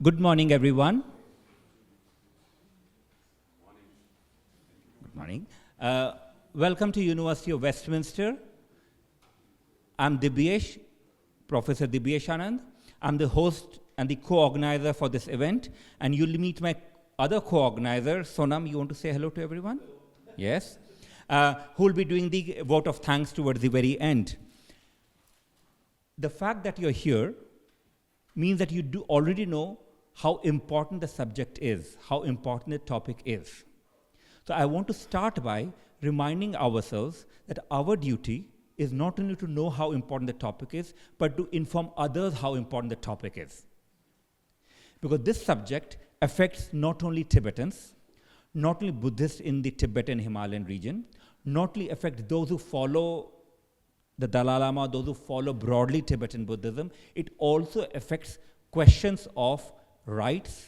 Good morning, everyone. Good morning. Welcome to University of Westminster. I'm Dibyesh, Professor Dibyesh Anand. I'm the host and the co-organizer for this event, and you'll meet my other co-organizer, Sonam. You want to say hello to everyone? Yes. Who will be doing the vote of thanks towards the very end. The fact that you're here means that you do already know how important the subject is, how important the topic is. So I want to start by reminding ourselves that our duty is not only to know how important the topic is, but to inform others how important the topic is. Because this subject affects not only Tibetans, not only Buddhists in the Tibetan Himalayan region, not only affects those who follow the Dalai Lama, those who follow broadly Tibetan Buddhism, it also affects questions of rights,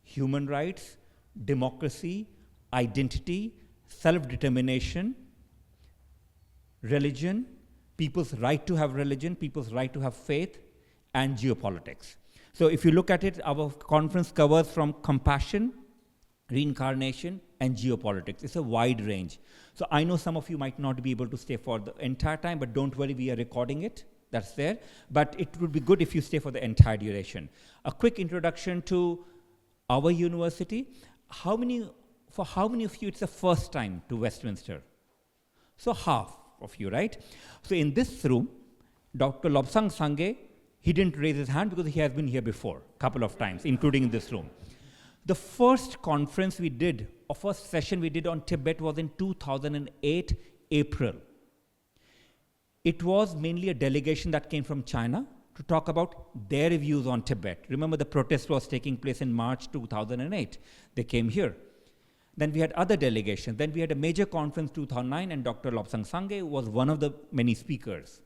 human rights, democracy, identity, self-determination, religion, people's right to have religion, people's right to have faith, and geopolitics. So if you look at it, our conference covers from compassion, reincarnation, and geopolitics. It's a wide range. So I know some of you might not be able to stay for the entire time, but don't worry, we are recording it. That's there. But it would be good if you stay for the entire duration. A quick introduction to our university. For how many of you it's the first time to Westminster? So half of you, right? So in this room, Dr. Lobsang Sangye, he didn't raise his hand because he has been here before, a couple of times, including in this room. The first conference we did, or first session we did on Tibet was in 2008, April. It was mainly a delegation that came from China to talk about their views on Tibet. Remember, the protest was taking place in March 2008. They came here. Then we had other delegations. Then we had a major conference 2009, and Dr. Lobsang Sangye was one of the many speakers.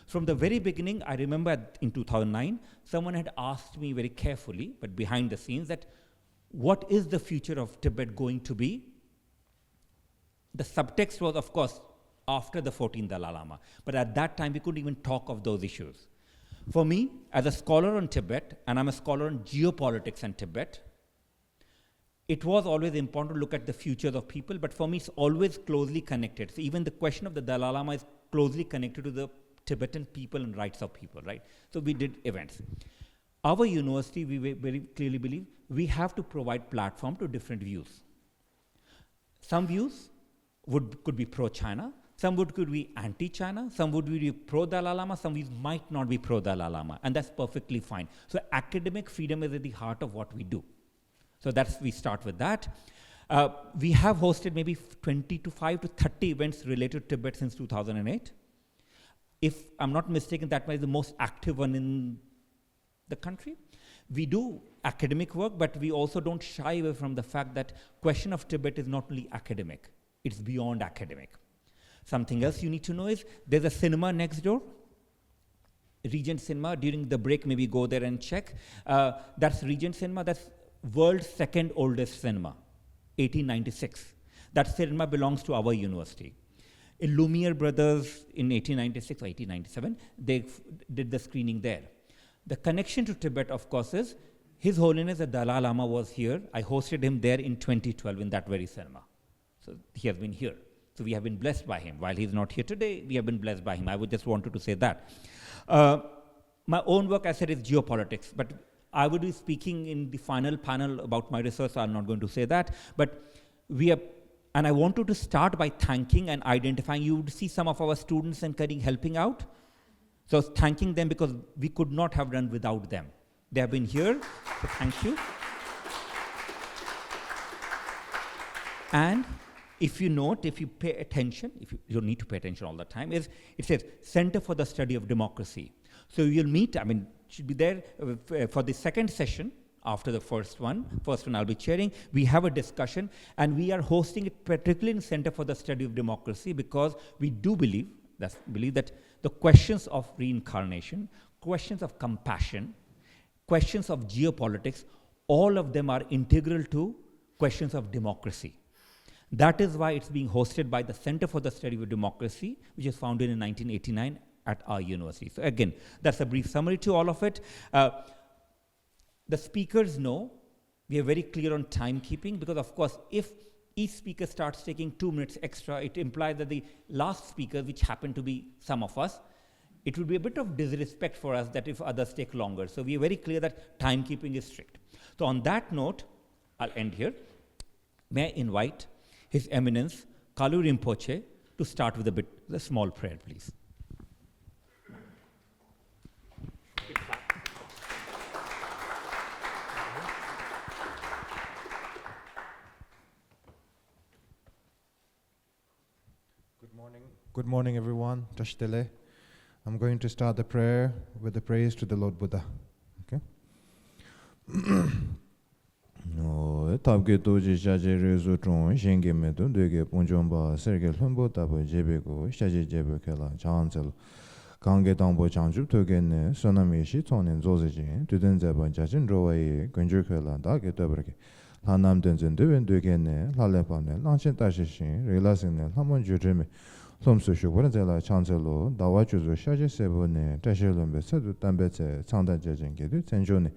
From the very beginning, I remember in 2009, someone had asked me very carefully, but behind the scenes, that what is the future of Tibet going to be? The subtext was, of course, after the 14th Dalai Lama. But at that time, we couldn't even talk of those issues. For me, as a scholar on Tibet, and I'm a scholar on geopolitics and Tibet, it was always important to look at the futures of people, but for me, it's always closely connected. So even the question of the Dalai Lama is closely connected to the Tibetan people and rights of people, right? So we did events. Our university, we very clearly believe, we have to provide platform to different views. Some views could be pro-China, some could be anti-China, some would be pro-Dalai Lama, some views might not be pro-Dalai Lama, and that's perfectly fine. So academic freedom is at the heart of what we do. So we start with that. We have hosted maybe 25 to 30 events related to Tibet since 2008. If I'm not mistaken, that might be the most active one in the country. We do academic work, but we also don't shy away from the fact that question of Tibet is not only academic, it's beyond academic. Something else you need to know is there's a cinema next door, Regent Cinema. During the break, maybe go there and check. That's Regent Cinema. That's world's second oldest cinema, 1896. That cinema belongs to our university. Lumiere brothers in 1896 or 1897, they did the screening there. The connection to Tibet, of course, is His Holiness the Dalai Lama was here. I hosted him there in 2012 in that very cinema. So he has been here. So we have been blessed by him. While he's not here today, we have been blessed by him. I would just wanted to say that. My own work, I said, is geopolitics, but I would be speaking in the final panel about my research, so I'm not going to say that. But and I wanted to start by thanking and identifying. You would see some of our students and colleagues helping out. So thanking them because we could not have done without them. They have been here, so thank you. And if you note, if you pay attention, you don't need to pay attention all the time, it says Center for the Study of Democracy. So you'll meet, should be there for the second session after the first one. First one I'll be chairing. We have a discussion, and we are hosting it particularly in Center for the Study of Democracy because we do believe that the questions of reincarnation, questions of compassion, questions of geopolitics, all of them are integral to questions of democracy. That is why it's being hosted by the Center for the Study of Democracy, which was founded in 1989 at our university. So again, that's a brief summary to all of it. The speakers know. We are very clear on timekeeping because, of course, if each speaker starts taking 2 minutes extra, it implies that the last speaker, which happen to be some of us, it would be a bit of disrespect for us that if others take longer. So we are very clear that timekeeping is strict. So on that note, I'll end here. May I invite His Eminence Kalu Rinpoche to start with a small prayer, please. Good morning, everyone. Tashtele. I'm going to start the prayer with the praise to the Lord Buddha. Okay? Tabge doji shaje rezu chung shenge medu dege ponjomba serge lumbo tabo jebego shaje jebe kela chancel kange tangbo changju togene sonami shi tonen zozeji tuden zeba jajin rowaye gunjur kela dage tobreke lanam denzen dewen dogene lalepane lanchen tashishin relasine lamon jureme Lomsu shukwaran zela chancelo dawa juzu shaje sebone tashilombe sadu tambetse changda jejen gedu tenjone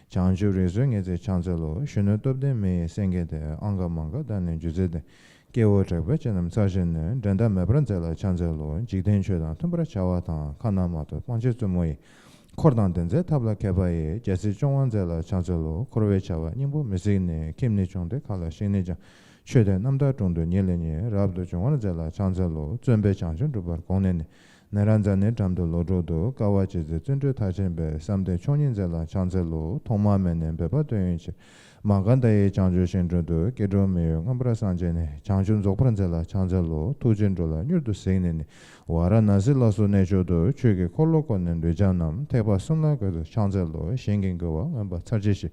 Chanju rezu ngeze chancelo shunu topde me sengede anga manga dane juzede gewo chakbe chenam tsajene denda mebran zela chancelo jikden chodan tumbra chawatan kanamato panchesu moyi kordan denze tabla kebaye jesi chongwan zela chancelo korwe chawa nimbo mesigine kimne chongde kala shingneja Shede namda chongdo nyelene rabdo chongwan zela chancelo zunbe changchun rubar kongne Naranzane Jamdo Lojodo, Kawachize, Zundu Tachenbe, Samde Chonin Zela, Chancelo, Toma Menen, Beba Doyinch, Mangandae Chanju Shinjodo, Gedro Mayo, Ambra Sanjene, Chanjun Zopranzela, Chancelo, Tujinjola, Nurdu Singene, Wara Nazila Sunejodo, Chuge Kolokonen, Rejanam, Teba Suna Godo, Chancelo, Shingingoa, Amba Tajishi.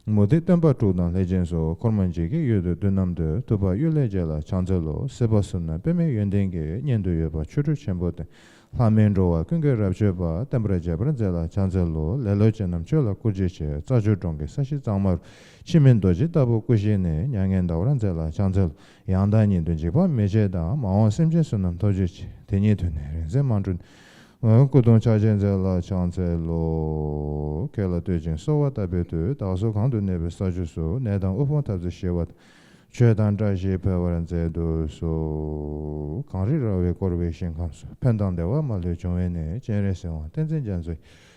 Modi tempa chudan lejenso kormanjige yudu dunamde tuba yulejela chancelo sebasuna peme yendenge nyendo yoba churu chembote lamen rowa kunge rabjeba temperature branzela chancelo lelo chenam chola kujeche zaju dongge sashi zangmar chimendoji tabu kujene nyangen dawranzela chancelo yandani dunjiba mejeda mawa semje sunam tojichi tenye dune renze manjun Kudon Chajenzela Chancelo Kela Dujin Sowa Tabetu, Daso Kandu Nebe Sajusu, Nedan Upon Tabzi Shewat, Chedan Draji Pewaran Zedu, so Kanri Rawe Korwe Shinkansu, Pendan Dewa Malu Chongene, Generation, Tenzin Janzui,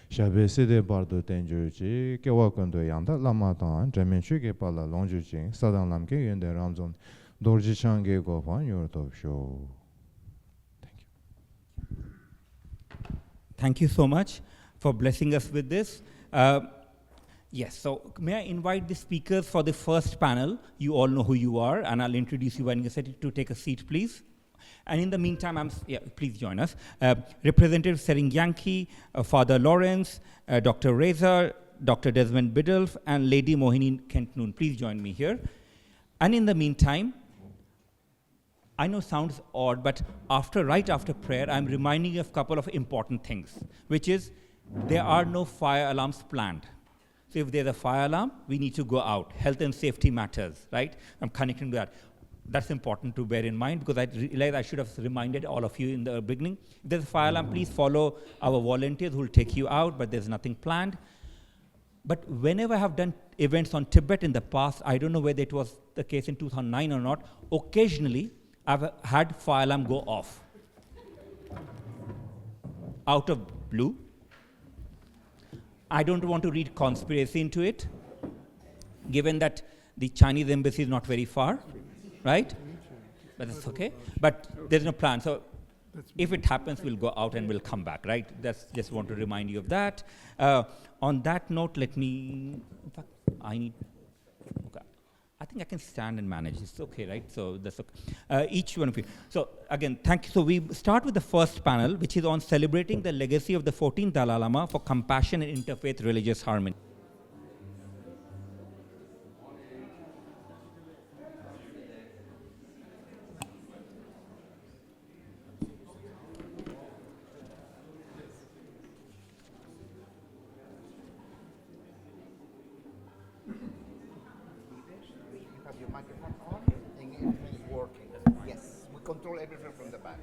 Shabe Side Bardo Tenjuji, Kewakundo Yanda, Lamatan, Jamin Chuke Pala Longjujin, Sadan Lamke Yende Ramzon, Dorji Change Gopan, your top show. Thank you so much for blessing us with this. Yes, so may I invite the speakers for the first panel. You all know who you are, and I'll introduce you when you're ready to take a seat, please. And in the meantime, please join us. Representative Tsering Yangkey, Father Laurence, Dr. Reza, Dr. Desmond Biddulph, and Lady Mohini Kentnoon. Please join me here. And in the meantime, I know it sounds odd, but right after prayer, I'm reminding you of a couple of important things, which is there are no fire alarms planned. So if there's a fire alarm, we need to go out. Health and safety matters, right? I'm connecting to that. That's important to bear in mind because I realized I should have reminded all of you in the beginning. If there's a fire alarm, please follow our volunteers who will take you out, but there's nothing planned. But whenever I have done events on Tibet in the past, I don't know whether it was the case in 2009 or not, occasionally, I've had fire alarm go off out of blue. I don't want to read conspiracy into it, given that the Chinese embassy is not very far, right? But that's okay. But there's no plan. So if it happens, we'll go out and we'll come back, right? That's just want to remind you of that. On that note, let me, in fact, I think I can stand and manage. It's okay, right? So that's okay. Each one of you. So again, thank you. So we start with the first panel, which is on celebrating the legacy of the 14th Dalai Lama for compassion and interfaith religious harmony. Control everything from the back.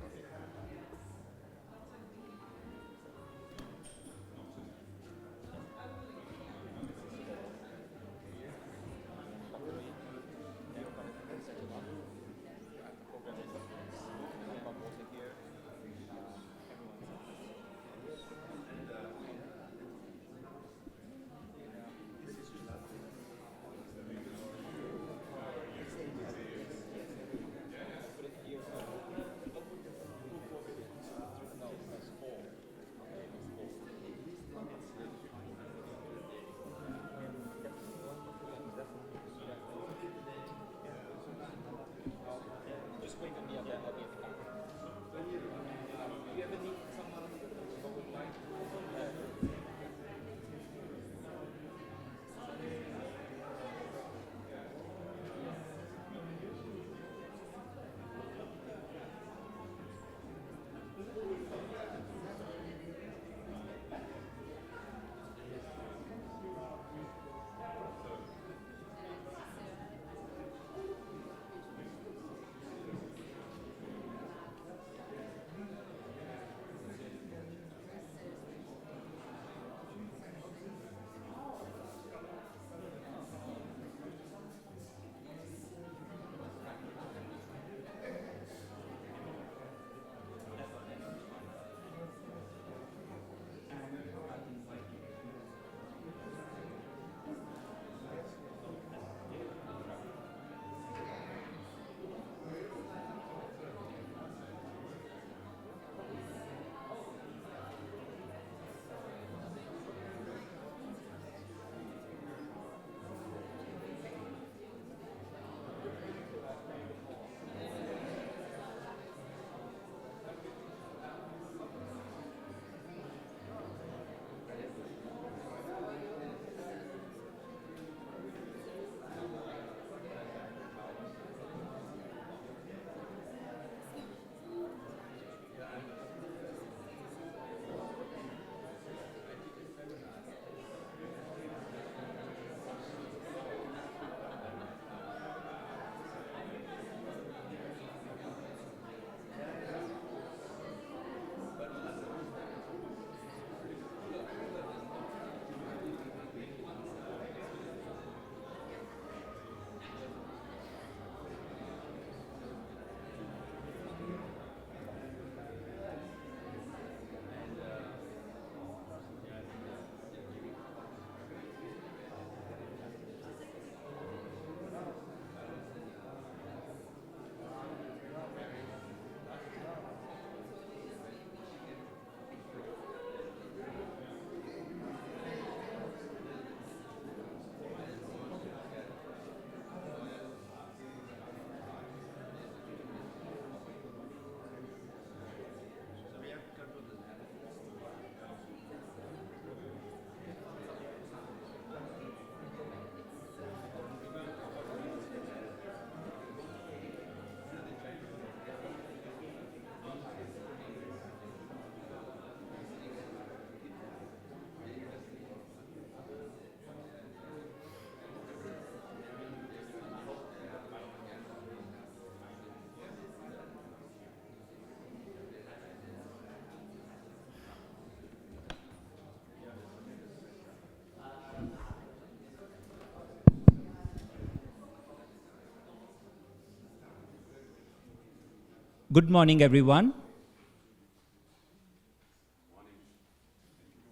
Good morning, everyone.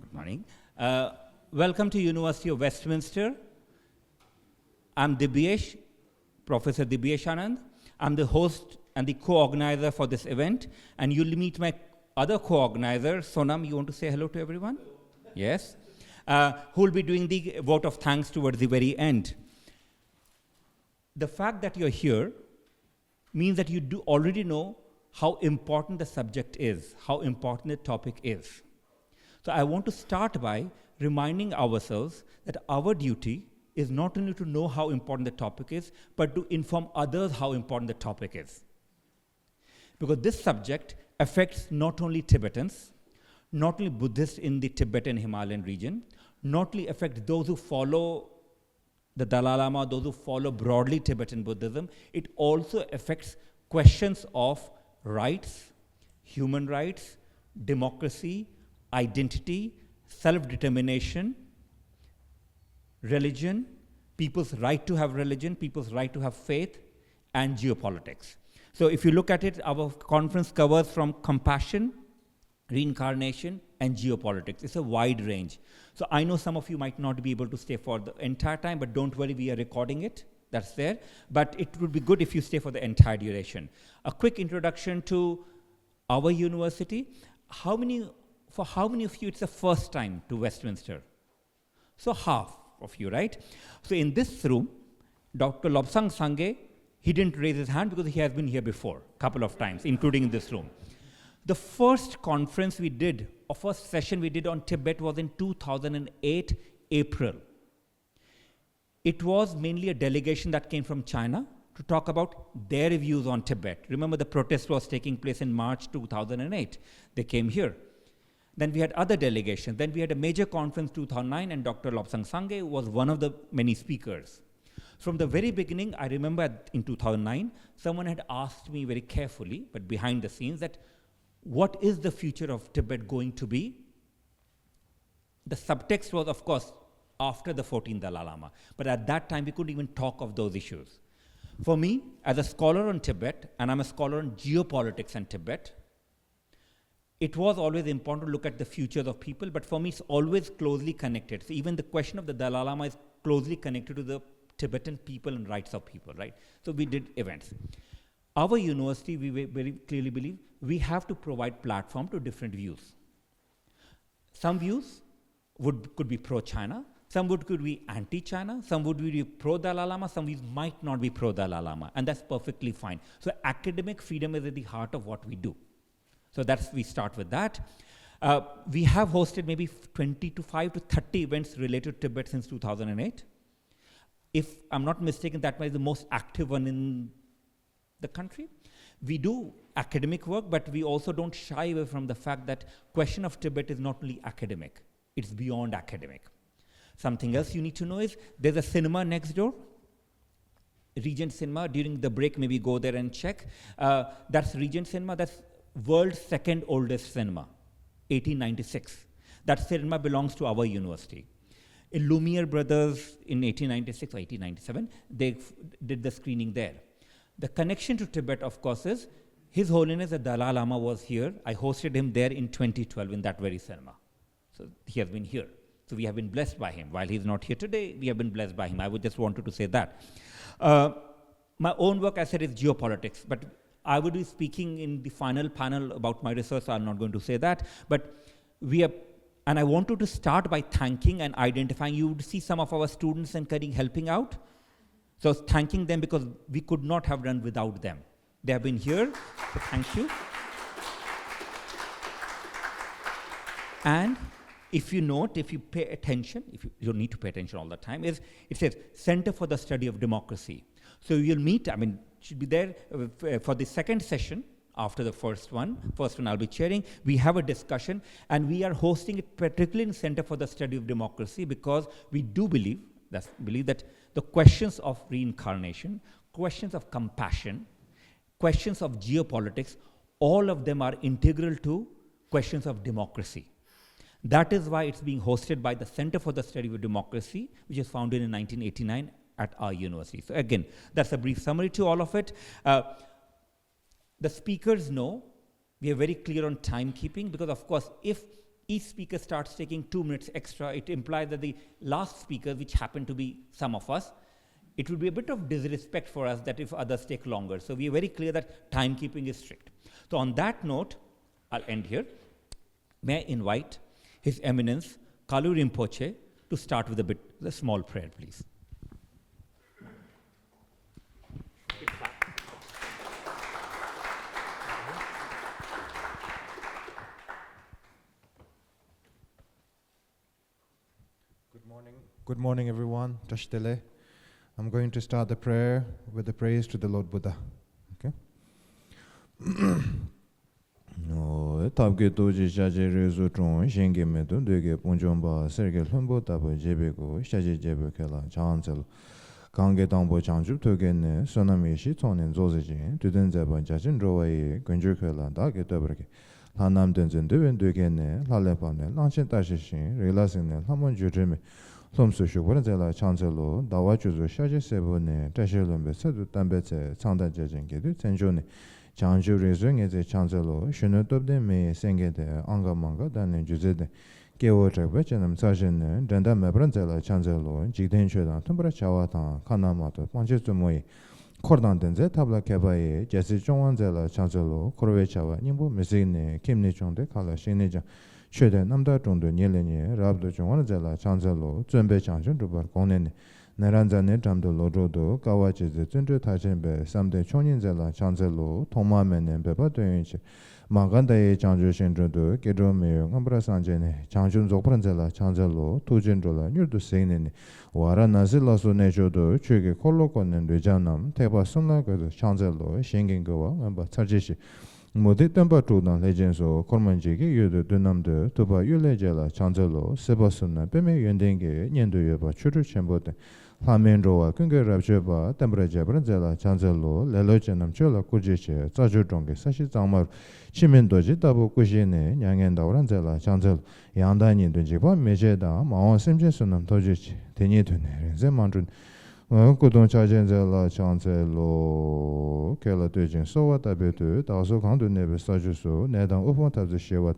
Good morning. Welcome to University of Westminster. I'm Dibyesh, Professor Dibyesh Anand. I'm the host and the co-organizer for this event, and you'll meet my other co-organizer, Sonam. You want to say hello to everyone? Yes. Who will be doing the vote of thanks towards the very end. The fact that you're here means that you do already know how important the subject is, how important the topic is. So I want to start by reminding ourselves that our duty is not only to know how important the topic is, but to inform others how important the topic is. Because this subject affects not only Tibetans, not only Buddhists in the Tibetan Himalayan region, not only affects those who follow the Dalai Lama, those who follow broadly Tibetan Buddhism, it also affects questions of rights, human rights, democracy, identity, self-determination, religion, people's right to have religion, people's right to have faith, and geopolitics. So if you look at it, our conference covers from compassion, reincarnation, and geopolitics. It's a wide range. So I know some of you might not be able to stay for the entire time, but don't worry, we are recording it. That's there. But it would be good if you stay for the entire duration. A quick introduction to our university. For how many of you it's the first time to Westminster? So half of you, right? So in this room, Dr. Lobsang Sangye, he didn't raise his hand because he has been here before, a couple of times, including in this room. The first conference we did, or first session we did on Tibet was in 2008, April. It was mainly a delegation that came from China to talk about their views on Tibet. Remember, the protest was taking place in March 2008. They came here. Then we had other delegations. Then we had a major conference 2009, and Dr. Lobsang Sangye was one of the many speakers. From the very beginning, I remember in 2009, someone had asked me very carefully, but behind the scenes, that what is the future of Tibet going to be? The subtext was, of course, after the 14th Dalai Lama. But at that time, we couldn't even talk of those issues. For me, as a scholar on Tibet, and I'm a scholar on geopolitics and Tibet, it was always important to look at the futures of people, but for me, it's always closely connected. So even the question of the Dalai Lama is closely connected to the Tibetan people and rights of people, right? So we did events. Our university, we very clearly believe, we have to provide platform to different views. Some views could be pro-China, some could be anti-China, some would be pro-Dalai Lama, some views might not be pro-Dalai Lama, and that's perfectly fine. So academic freedom is at the heart of what we do. So we start with that. We have hosted maybe 25 to 30 events related to Tibet since 2008. If I'm not mistaken, that might be the most active one in the country. We do academic work, but we also don't shy away from the fact that question of Tibet is not only academic, it's beyond academic. Something else you need to know is there's a cinema next door, Regent Cinema. During the break, maybe go there and check. That's Regent Cinema. That's world's second oldest cinema, 1896. That cinema belongs to our university. Lumiere brothers in 1896 or 1897, they did the screening there. The connection to Tibet, of course, is His Holiness the Dalai Lama was here. I hosted him there in 2012 in that very cinema. So he has been here. So we have been blessed by him. While he's not here today, we have been blessed by him. I would just wanted to say that. My own work, I said, is geopolitics, but I would be speaking in the final panel about my research, so I'm not going to say that. But and I wanted to start by thanking and identifying. You would see some of our students and colleagues helping out. So thanking them because we could not have done without them. They have been here, so thank you. And if you note, if you pay attention, you don't need to pay attention all the time, it says Center for the Study of Democracy. So you'll meet, should be there for the second session after the first one. First one I'll be chairing. We have a discussion, and we are hosting it particularly in Center for the Study of Democracy because we do believe that the questions of reincarnation, questions of compassion, questions of geopolitics, all of them are integral to questions of democracy. That is why it's being hosted by the Center for the Study of Democracy, which was founded in 1989 at our university. So again, that's a brief summary to all of it. The speakers know we are very clear on timekeeping, because of course, if each speaker starts taking 2 minutes extra, it implies that the last speaker, which happen to be some of us, it would be a bit of disrespect for us that if others take longer. So we are very clear that timekeeping is strict. So on that note, I'll end here. May I invite His Eminence Kalu Rinpoche to start with a small prayer, please. Good morning, everyone. Tashtele. I'm going to start the prayer with the praise to the Lord Buddha. Okay? Tabge toji shaje rezu chung shenge medun dege ponjomba serge lumbo tabo jebego shaje jebe kela chancel kange tangbo changju togene sonami shi tonen zozeji tuden zeba jajin rowaye gunjur kela dage tobreke lanam denzen dewen dogene lalepane lanchen tashishin relasine lamon jureme Lomsu shukwaran zela chancelo dawa juzu shaje sebone tashilombe sadu tambetse changda jajen gedu tenjone Chanju rezu ngeze chancelo shunu topde me sengede anga manga dane juzede gewo chakbe chanam tsajene danda mebran zela chancelo jikden chodan tumbra chawatan kanamato panchesu moyi kordan denze tabla kebaye jesi chongwan zela chancelo korwe chawa nimbo mesigine kimne chongde kala shene Shede namda chungdu nyeleni rabdu chungwan zela chancelo zunbe changchun rubar kongneni Naranzane jamdu lojodo kawa chizi zundu tachenbe samde chongin zela chancelo tongma menen beba doyunchi Mangandaye changju shenjudu gedro meyo ngambra sanjene changchun zokpran zela chancelo tujin jola nyurdu segneni Wara nazi laso nejodo chuge kollo konnen rejanam teba sunla godo chancelo shengin gowa ngamba charjishi Modi tempa chudan lejenso kormanjige yudu dunamde tuba yulejela chancelo sebasuna peme yundenge nyendo yoba churu chenbote Lamen rowa kunge rabjeba tembra jabran zela chancelo lelo chenam chola kujiche zaju donge sashi zangmar chimen doji tabu kujine nyangen dawran zela chancelo yangdani dunjiba mejeda mawa semje sunam tojiche tenye dune renze manjun Kudong chajen zela chancelo kela dujin sowa tabetu daso kandu nebe sajusu nedang upon tabzi shewat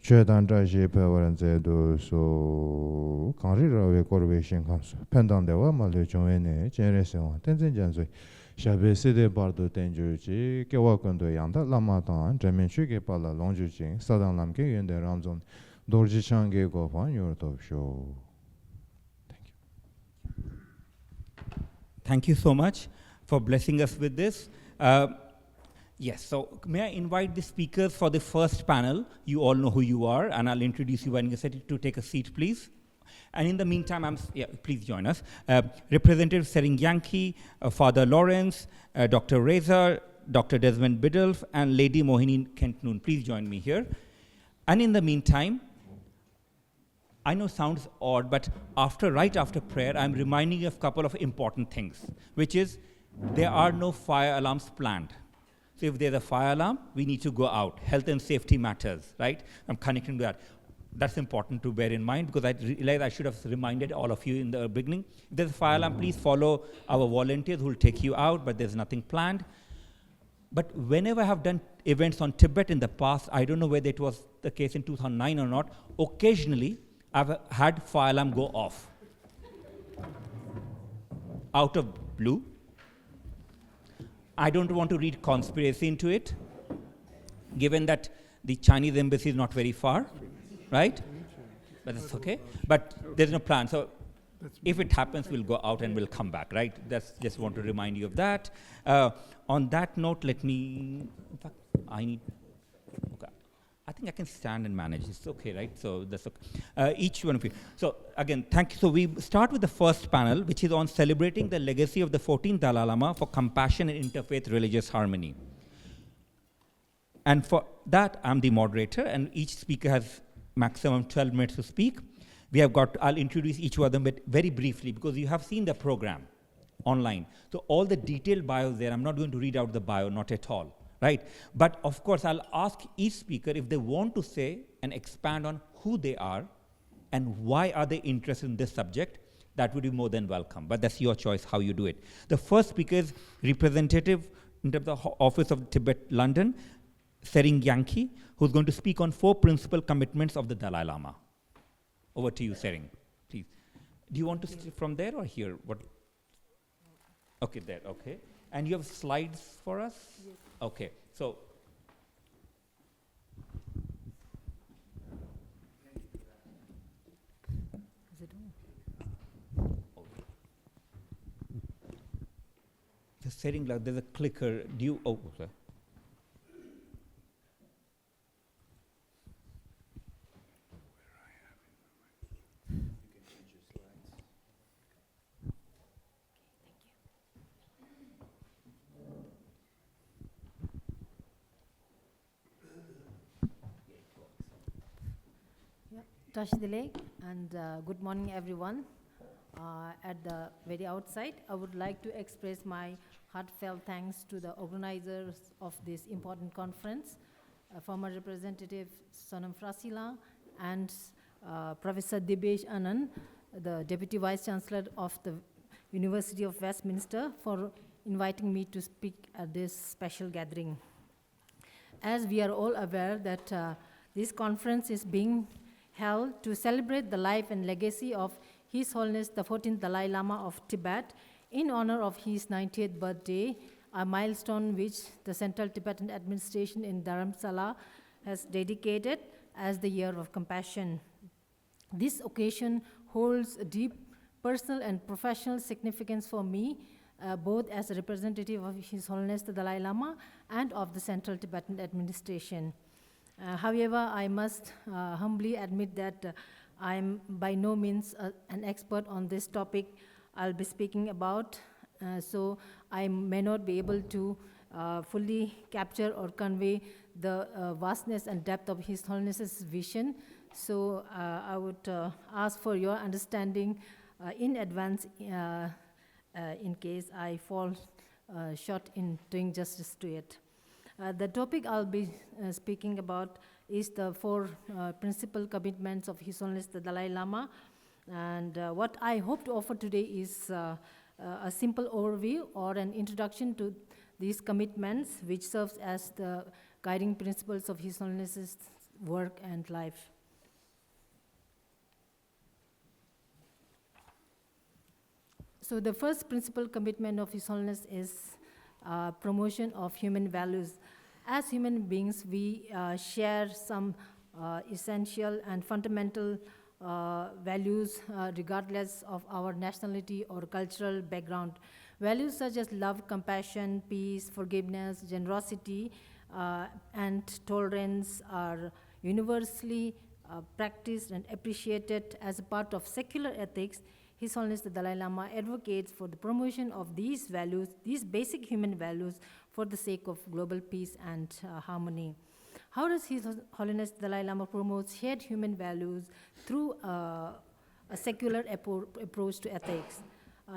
Chedan Raji Pewaran Zedu so Kanri Rawe Korwe Shinkansu Pendang Dewa Malu Chongwene Generation Tenzin Janzui Shabe Side Bardo Tenjuji Kewa Kondo Yanda Lama Tan Jamin Chuke Pala Longjujing Sadang Lamke Yende Ramzon Dorji Change Gopan Yortov Show. Thank you so much for blessing us with this. Yes, so may I invite the speakers for the first panel. You all know who you are, and I'll introduce you when you set to take a seat, please. And in the meantime, please join us. Representative Tsering Yangkey, Father Laurence, Dr. Reza, Dr. Desmond Biddulph, and Lady Mohini Kentnoon. Please join me here. And in the meantime, I know it sounds odd, but right after prayer, I'm reminding you of a couple of important things, which is there are no fire alarms planned. So if there's a fire alarm, we need to go out. Health and safety matters, right? I'm connecting to that. That's important to bear in mind, because I realized I should have reminded all of you in the beginning. If there's a fire alarm, please follow our volunteers who will take you out, but there's nothing planned. But whenever I have done events on Tibet in the past, I don't know whether it was the case in 2009 or not, occasionally I've had fire alarm go off. Out of blue. I don't want to read conspiracy into it, given that the Chinese embassy is not very far, right? But that's okay. But there's no plan. So if it happens, we'll go out and we'll come back, right? That's just want to remind you of that. On that note, let me, in fact, okay. I think I can stand and manage. It's okay, right? So that's okay. Each one of you. So again, thank you. So we start with the first panel, which is on celebrating the legacy of the 14th Dalai Lama for compassion and interfaith religious harmony. And for that, I'm the moderator, and each speaker has maximum 12 minutes to speak. I'll introduce each one of them very briefly, because you have seen the program online. So all the detailed bios there, I'm not going to read out the bio, not at all. Right? But of course, I'll ask each speaker if they want to say and expand on who they are and why are they interested in this subject. That would be more than welcome. But that's your choice how you do it. The first speaker is Representative in terms of the Office of Tibet, London, Tsering Yangkey, who's going to speak on 4 principal commitments of the Dalai Lama. Over to you, Tsering, please. Do you want to sit from there or here? What? Okay, there, okay. And you have slides for us? Yes. Okay, so. Is it on? The setting, like there's a clicker. Do you? Oh, sorry. Touch the leg, and good morning, everyone. At the very outside, I would like to express my heartfelt thanks to the organizers of this important conference, former Representative Sonam Frasila and Professor Dibyesh Anand, the Deputy Vice Chancellor of the University of Westminster, for inviting me to speak at this special gathering. As we are all aware that this conference is being held to celebrate the life and legacy of His Holiness the 14th Dalai Lama of Tibet in honor of his 90th birthday, a milestone which the Central Tibetan Administration in Dharamsala has dedicated as the Year of Compassion. This occasion holds a deep personal and professional significance for me, both as a representative of His Holiness the Dalai Lama and of the Central Tibetan Administration. However, I must humbly admit that I'm by no means an expert on this topic I'll be speaking about, so I may not be able to fully capture or convey the vastness and depth of His Holiness's vision. So I would ask for your understanding in advance in case I fall short in doing justice to it. The topic I'll be speaking about is the 4 principal commitments of His Holiness the Dalai Lama. And what I hope to offer today is a simple overview or an introduction to these commitments, which serves as the guiding principles of His Holiness's work and life. So the first principal commitment of His Holiness is promotion of human values. As human beings, we share some essential and fundamental values regardless of our nationality or cultural background. Values such as love, compassion, peace, forgiveness, generosity, and tolerance are universally practiced and appreciated as a part of secular ethics. His Holiness the Dalai Lama advocates for the promotion of these values, these basic human values, for the sake of global peace and harmony. How does His Holiness the Dalai Lama promote shared human values through a secular approach to ethics?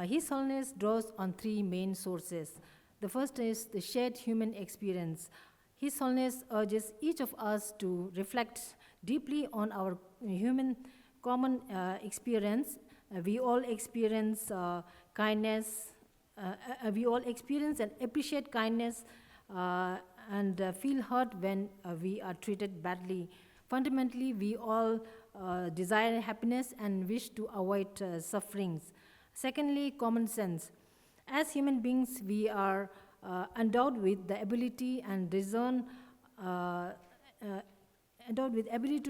His Holiness draws on 3 main sources. The first is the shared human experience. His Holiness urges each of us to reflect deeply on our human common experience. We all experience kindness, we all experience and appreciate kindness and feel hurt when we are treated badly. Fundamentally, we all desire happiness and wish to avoid sufferings. Secondly, common sense. As human beings, we are endowed with the ability and discern, to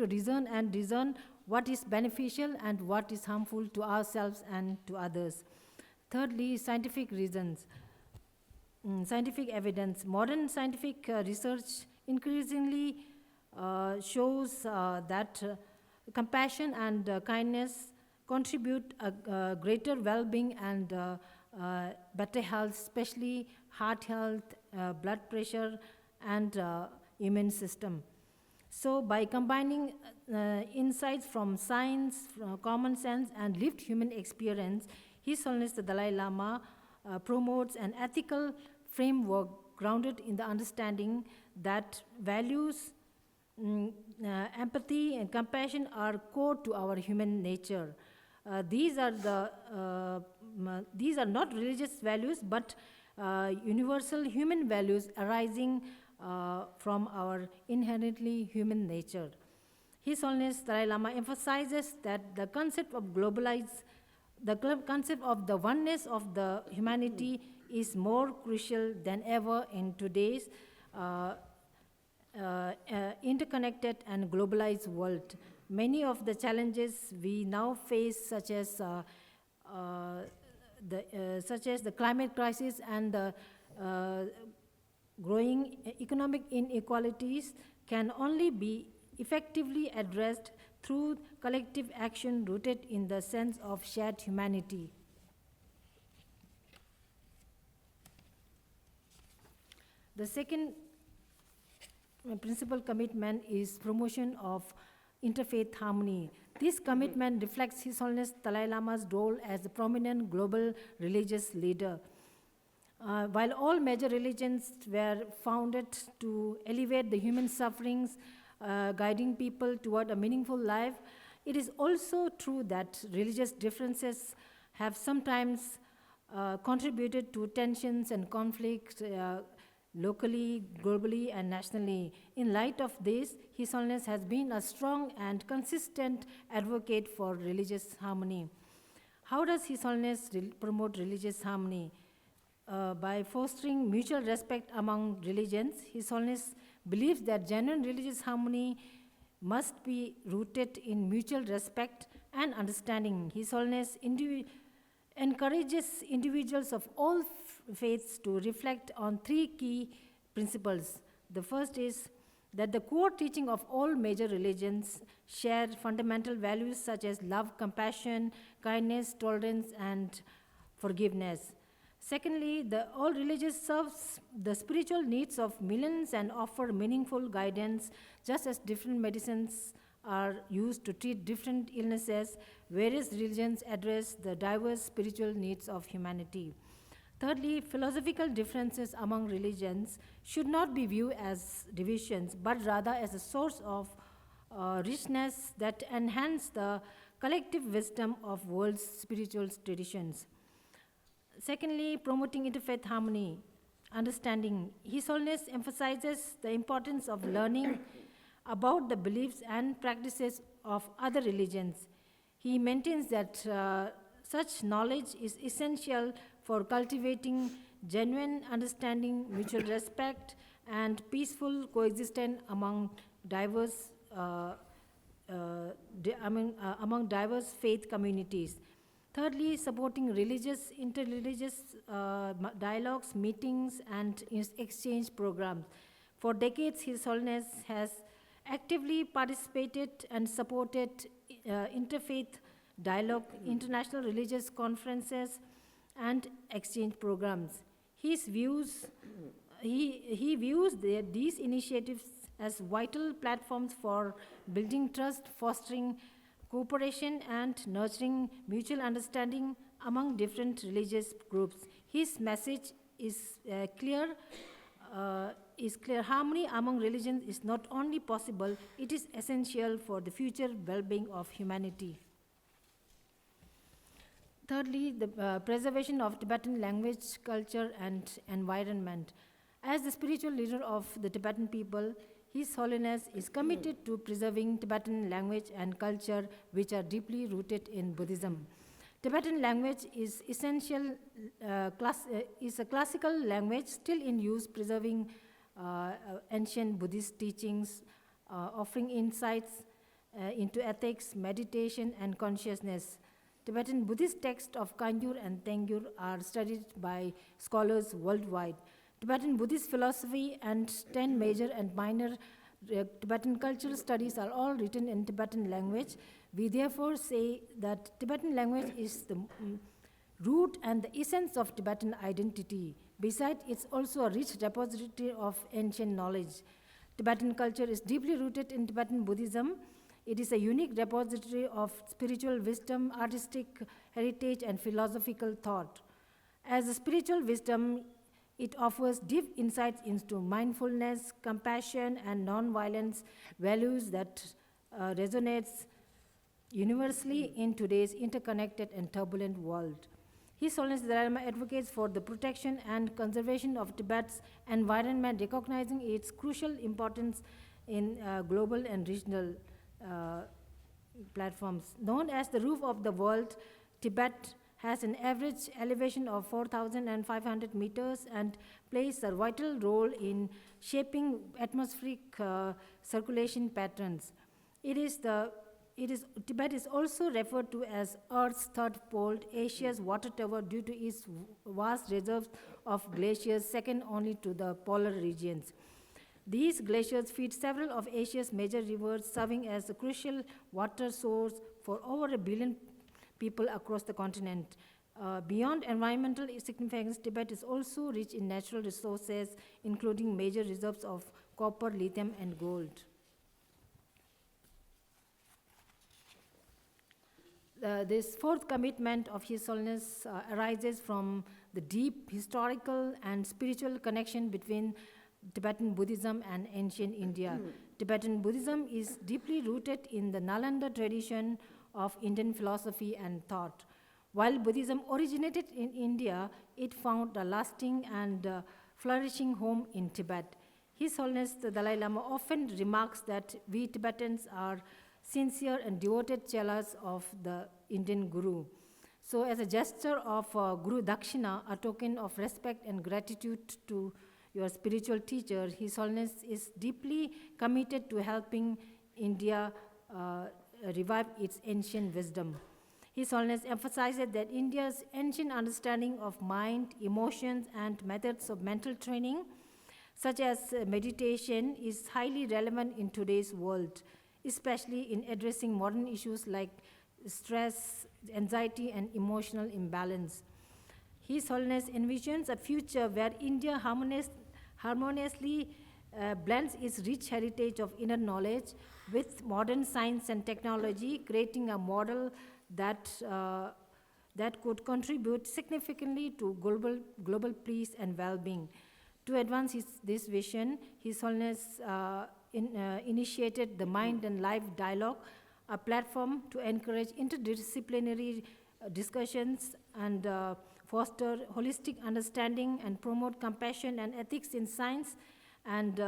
reason and discern what is beneficial and what is harmful to ourselves and to others. Thirdly, scientific reasons. Scientific evidence. Modern scientific research increasingly shows that compassion and kindness contribute a greater well-being and better health, especially heart health, blood pressure, and immune system. So by combining insights from science, from common sense, and lived human experience, His Holiness the Dalai Lama promotes an ethical framework grounded in the understanding that values, empathy, and compassion are core to our human nature. These are not religious values, but universal human values arising from our inherently human nature. His Holiness Dalai Lama emphasizes that the concept of concept of the oneness of the humanity is more crucial than ever in today's interconnected and globalized world. Many of the challenges we now face, such as the climate crisis and the growing economic inequalities, can only be effectively addressed through collective action rooted in the sense of shared humanity. The second principal commitment is promotion of interfaith harmony. This commitment reflects His Holiness Dalai Lama's role as a prominent global religious leader. While all major religions were founded to alleviate the human sufferings, guiding people toward a meaningful life, it is also true that religious differences have sometimes contributed to tensions and conflicts locally, globally, and nationally. In light of this, His Holiness has been a strong and consistent advocate for religious harmony. How does His Holiness promote religious harmony? By fostering mutual respect among religions, His Holiness believes that genuine religious harmony must be rooted in mutual respect and understanding. His Holiness encourages individuals of all faiths to reflect on three key principles. The first is that the core teaching of all major religions share fundamental values such as love, compassion, kindness, tolerance, and forgiveness. Secondly, all religions serves the spiritual needs of millions and offer meaningful guidance, just as different medicines are used to treat different illnesses. Various religions address the diverse spiritual needs of humanity. Thirdly, philosophical differences among religions should not be viewed as divisions, but rather as a source of richness that enhance the collective wisdom of world's spiritual traditions. Secondly, promoting interfaith harmony, understanding. His Holiness emphasizes the importance of learning about the beliefs and practices of other religions. He maintains that such knowledge is essential for cultivating genuine understanding, mutual respect, and peaceful coexistence among diverse faith communities. Thirdly, supporting interreligious dialogues, meetings, and exchange programs. For decades, His Holiness has actively participated and supported interfaith dialogue, international religious conferences, and exchange programs. He views these initiatives as vital platforms for building trust, fostering cooperation, and nurturing mutual understanding among different religious groups. His message is clear. Harmony among religions is not only possible, it is essential for the future well-being of humanity. Thirdly, the preservation of Tibetan language, culture, and environment. As the spiritual leader of the Tibetan people, His Holiness is committed to preserving Tibetan language and culture, which are deeply rooted in Buddhism. Tibetan language is is a classical language still in use, preserving ancient Buddhist teachings, offering insights into ethics, meditation, and consciousness. Tibetan Buddhist texts of Kangyur and Tengyur are studied by scholars worldwide. Tibetan Buddhist philosophy and 10 major and minor Tibetan cultural studies are all written in Tibetan language. We therefore say that Tibetan language is the root and the essence of Tibetan identity. Besides, it's also a rich repository of ancient knowledge. Tibetan culture is deeply rooted in Tibetan Buddhism. It is a unique repository of spiritual wisdom, artistic heritage, and philosophical thought. As a spiritual wisdom, it offers deep insights into mindfulness, compassion, and non-violence, values that resonates universally in today's interconnected and turbulent world. His Holiness the Dalai Lama advocates for the protection and conservation of Tibet's environment, recognizing its crucial importance in global and regional platforms. Known as the roof of the world, Tibet has an average elevation of 4,500 meters and plays a vital role in shaping atmospheric circulation patterns. Tibet is also referred to as Earth's third pole, Asia's water tower, due to its vast reserves of glaciers, second only to the polar regions. These glaciers feed several of Asia's major rivers, serving as a crucial water source for over 1 billion people across the continent. Beyond environmental significance, Tibet is also rich in natural resources, including major reserves of copper, lithium, and gold. This fourth commitment of His Holiness arises from the deep historical and spiritual connection between Tibetan Buddhism and ancient India. Tibetan Buddhism is deeply rooted in the Nalanda tradition of Indian philosophy and thought. While Buddhism originated in India, it found a lasting and flourishing home in Tibet. His Holiness the Dalai Lama often remarks that we Tibetans are sincere and devoted chelas of the Indian Guru. So as a gesture of Guru Dakshina, a token of respect and gratitude to your spiritual teacher, His Holiness is deeply committed to helping India revive its ancient wisdom. His Holiness emphasizes that India's ancient understanding of mind, emotions, and methods of mental training, such as meditation, is highly relevant in today's world, especially in addressing modern issues like stress, anxiety, and emotional imbalance. His Holiness envisions a future where India harmoniously blends its rich heritage of inner knowledge with modern science and technology, creating a model that could contribute significantly to global peace and well-being. To advance this vision, His Holiness initiated the Mind and Life Dialogue, a platform to encourage interdisciplinary discussions and foster holistic understanding and promote compassion and ethics in science and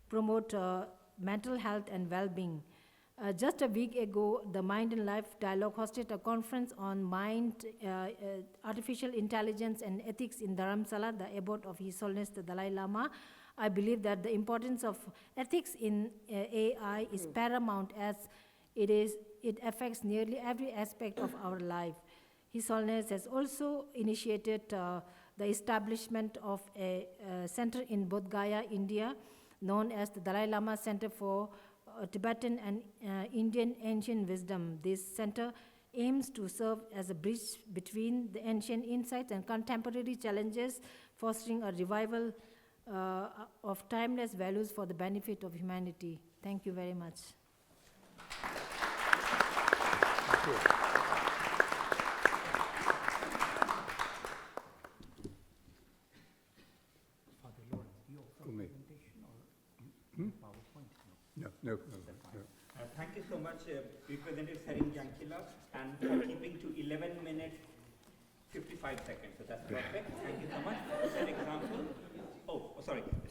promote mental health and well-being. Just a week ago, the Mind and Life Dialogue hosted a conference on mind, artificial intelligence and ethics in Dharamsala, the abode of His Holiness the Dalai Lama. I believe that the importance of ethics in AI is paramount, as it affects nearly every aspect of our life. His Holiness has also initiated the establishment of a center in Bodh Gaya, India, known as the Dalai Lama Center for Tibetan and Indian Ancient Wisdom. This center aims to serve as a bridge between the ancient insights and contemporary challenges, fostering a revival of timeless values for the benefit of humanity. Thank you very much. Thank you. Father Laurence, do you offer a presentation or PowerPoint? No. Thank you so much, Representative Tsering Yangkey, and for keeping to 11 minutes, 55 seconds. So that's perfect. Thank you so much.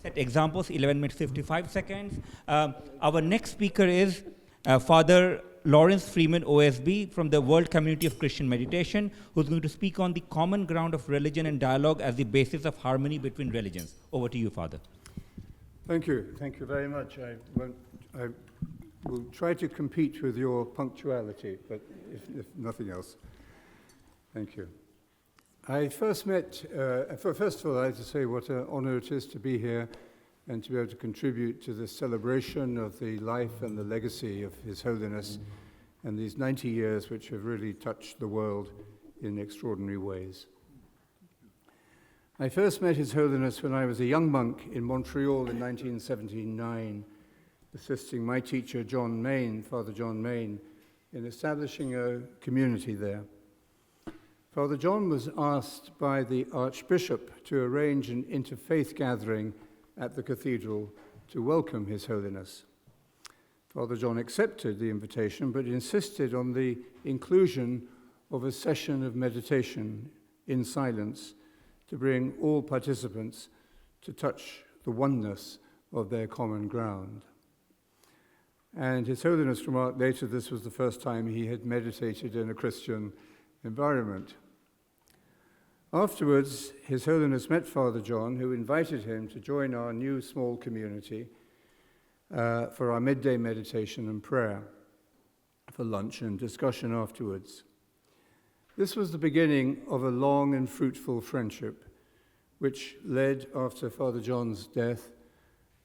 Set examples, 11 minutes, 55 seconds. Our next speaker is Father Laurence Freeman, OSB, from the World Community of Christian Meditation, who's going to speak on the common ground of religion and dialogue as the basis of harmony between religions. Over to you, Father. Thank you. Thank you very much. I will try to compete with your punctuality, but if nothing else. Thank you. I first met, first of all, I have to say what an honor it is to be here and to be able to contribute to the celebration of the life and the legacy of His Holiness and these 90 years which have really touched the world in extraordinary ways. I first met His Holiness when I was a young monk in Montreal in 1979, assisting my teacher, John Main, Father John Main, in establishing a community there. Father John was asked by the Archbishop to arrange an interfaith gathering at the cathedral to welcome His Holiness. Father John accepted the invitation, but insisted on the inclusion of a session of meditation in silence to bring all participants to touch the oneness of their common ground. And His Holiness remarked later this was the first time he had meditated in a Christian environment. Afterwards, His Holiness met Father John, who invited him to join our new small community for our midday meditation and prayer, for lunch and discussion afterwards. This was the beginning of a long and fruitful friendship, which led, after Father John's death,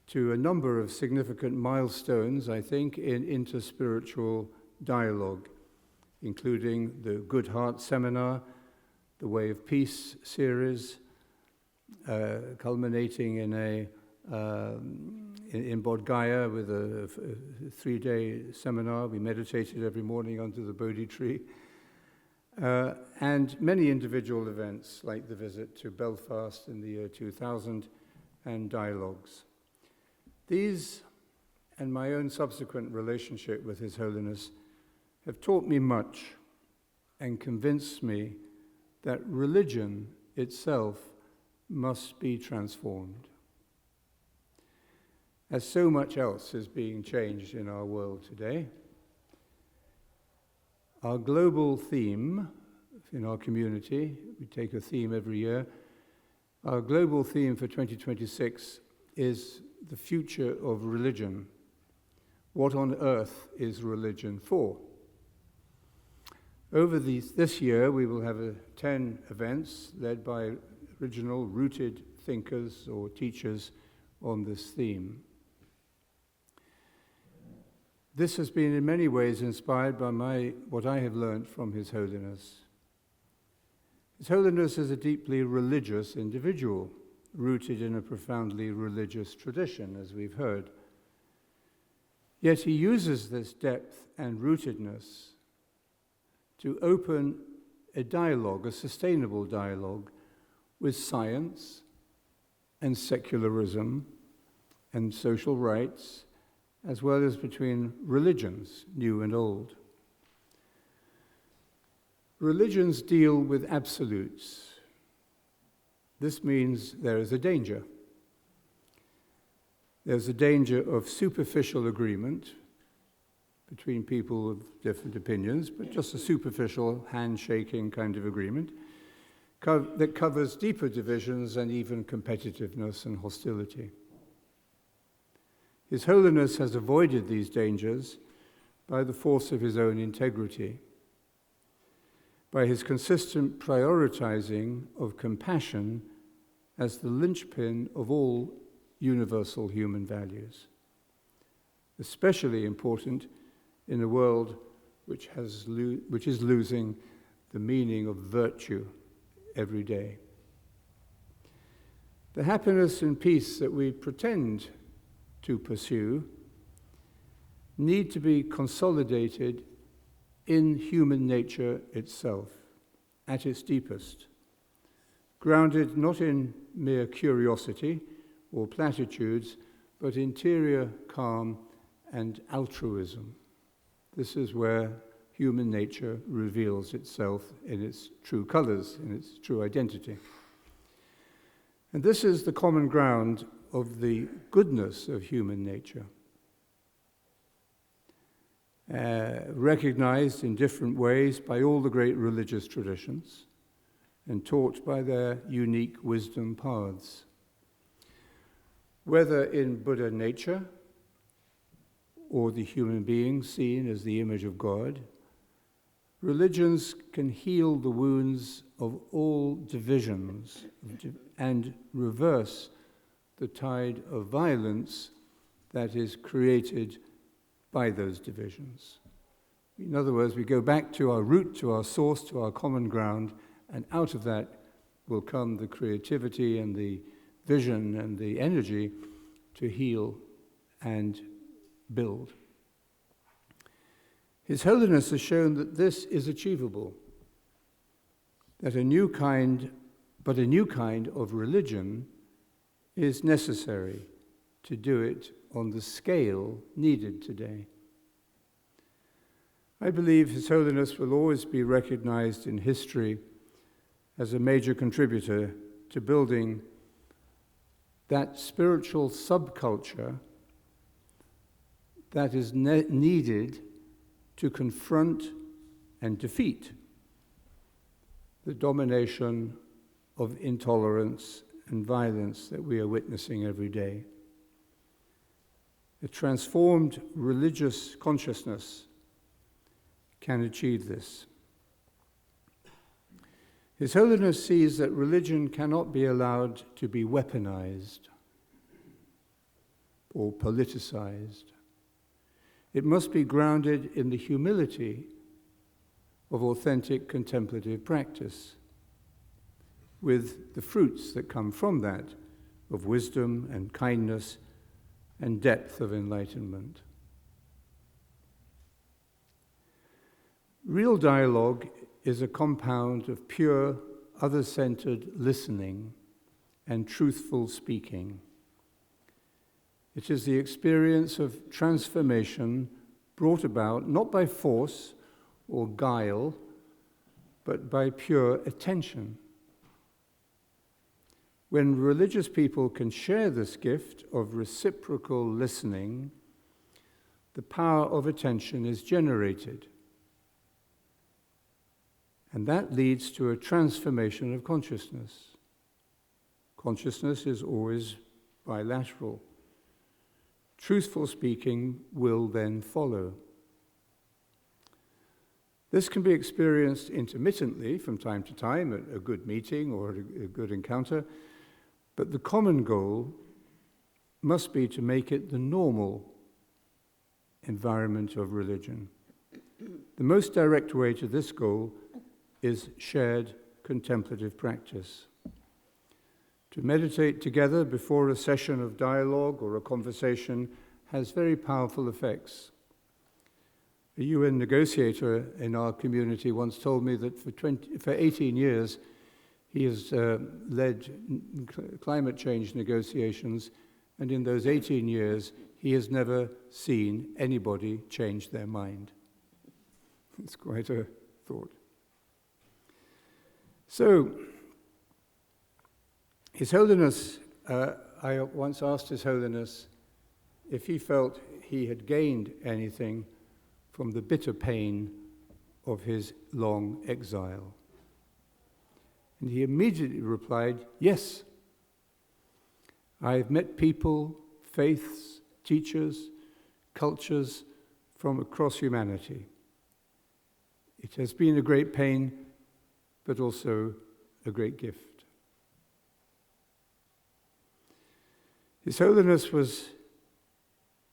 to a number of significant milestones, I think, in interspiritual dialogue, including the Good Heart Seminar, the Way of Peace series, culminating in Bodh Gaya with a 3-day seminar. We meditated every morning under the Bodhi tree. And many individual events, like the visit to Belfast in the year 2000, and dialogues. These, and my own subsequent relationship with His Holiness, have taught me much and convinced me that religion itself must be transformed. As so much else is being changed in our world today, our global theme in our community, we take a theme every year, our global theme for 2026 is the future of religion. What on earth is religion for? Over this year, we will have 10 events led by original rooted thinkers or teachers on this theme. This has been in many ways inspired by what I have learned from His Holiness. His Holiness is a deeply religious individual, rooted in a profoundly religious tradition, as we've heard. Yet he uses this depth and rootedness to open a dialogue, a sustainable dialogue, with science and secularism and social rights, as well as between religions, new and old. Religions deal with absolutes. This means there is a danger. There's a danger of superficial agreement between people of different opinions, but just a superficial handshaking kind of agreement that covers deeper divisions and even competitiveness and hostility. His Holiness has avoided these dangers by the force of his own integrity, by his consistent prioritizing of compassion as the linchpin of all universal human values, especially important in a world which is losing the meaning of virtue every day. The happiness and peace that we pretend to pursue need to be consolidated in human nature itself, at its deepest, grounded not in mere curiosity or platitudes, but interior calm and altruism. This is where human nature reveals itself in its true colors, in its true identity. And this is the common ground of the goodness of human nature, recognized in different ways by all the great religious traditions and taught by their unique wisdom paths. Whether in Buddha nature or the human being seen as the image of God, religions can heal the wounds of all divisions and reverse the tide of violence that is created by those divisions. In other words, we go back to our root, to our source, to our common ground, and out of that will come the creativity and the vision and the energy to heal and build. His Holiness has shown that this is achievable, that a new kind of religion is necessary to do it on the scale needed today. I believe His Holiness will always be recognized in history as a major contributor to building that spiritual subculture that is needed to confront and defeat the domination of intolerance and violence that we are witnessing every day. A transformed religious consciousness can achieve this. His Holiness sees that religion cannot be allowed to be weaponized or politicized. It must be grounded in the humility of authentic contemplative practice, with the fruits that come from that of wisdom and kindness and depth of enlightenment. Real dialogue is a compound of pure, other-centered listening and truthful speaking. It is the experience of transformation brought about not by force or guile, but by pure attention. When religious people can share this gift of reciprocal listening, the power of attention is generated. And that leads to a transformation of consciousness. Consciousness is always bilateral. Truthful speaking will then follow. This can be experienced intermittently from time to time at a good meeting or at a good encounter, but the common goal must be to make it the normal environment of religion. The most direct way to this goal is shared contemplative practice. To meditate together before a session of dialogue or a conversation has very powerful effects. A UN negotiator in our community once told me that for 18 years he has led climate change negotiations, and in those 18 years he has never seen anybody change their mind. It's quite a thought. So, His Holiness, I once asked His Holiness if he felt he had gained anything from the bitter pain of his long exile. And he immediately replied, yes. I've met people, faiths, teachers, cultures from across humanity. It has been a great pain, but also a great gift. His Holiness was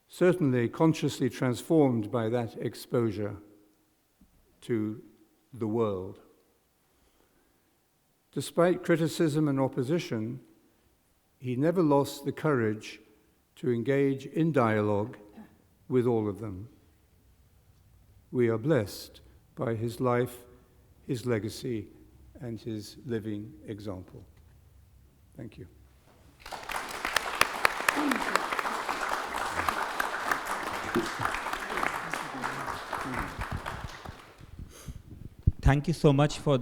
certainly consciously transformed by that exposure to the world. Despite criticism and opposition, he never lost the courage to engage in dialogue with all of them. We are blessed by his life, his legacy, and his living example. Thank you. Thank you so much for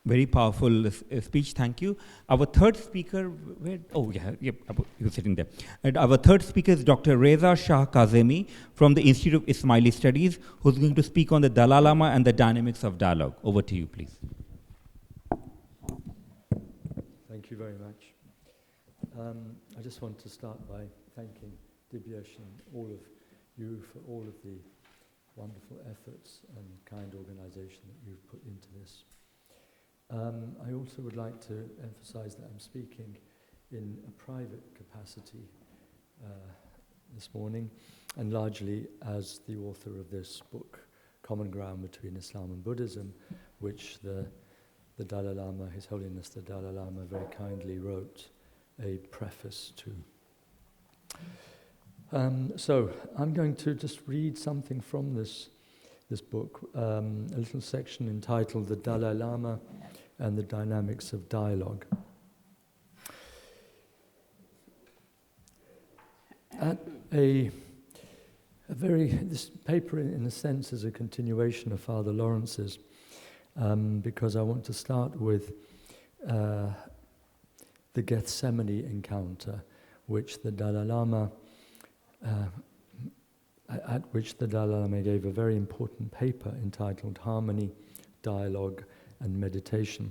very powerful speech. Thank you. Our third speaker, you're sitting there. And our third speaker is Dr. Reza Shah-Kazemi from the Institute of Ismaili Studies, who's going to speak on the Dalai Lama and the dynamics of dialogue. Over to you, please. Thank you very much. I just want to start by thanking Dibyesh and all of you for all of the wonderful efforts and kind organization that you've put into this. I also would like to emphasize that I'm speaking in a private capacity this morning, and largely as the author of this book, Common Ground Between Islam and Buddhism, which the Dalai Lama, His Holiness the Dalai Lama, very kindly wrote a preface to. So I'm going to just read something from this book, a little section entitled The Dalai Lama and the Dynamics of Dialogue. At This paper, in a sense, is a continuation of Father Laurence's, because I want to start with the Gethsemane encounter, which the Dalai Lama, at which the Dalai Lama gave a very important paper entitled Harmony, Dialogue and Meditation.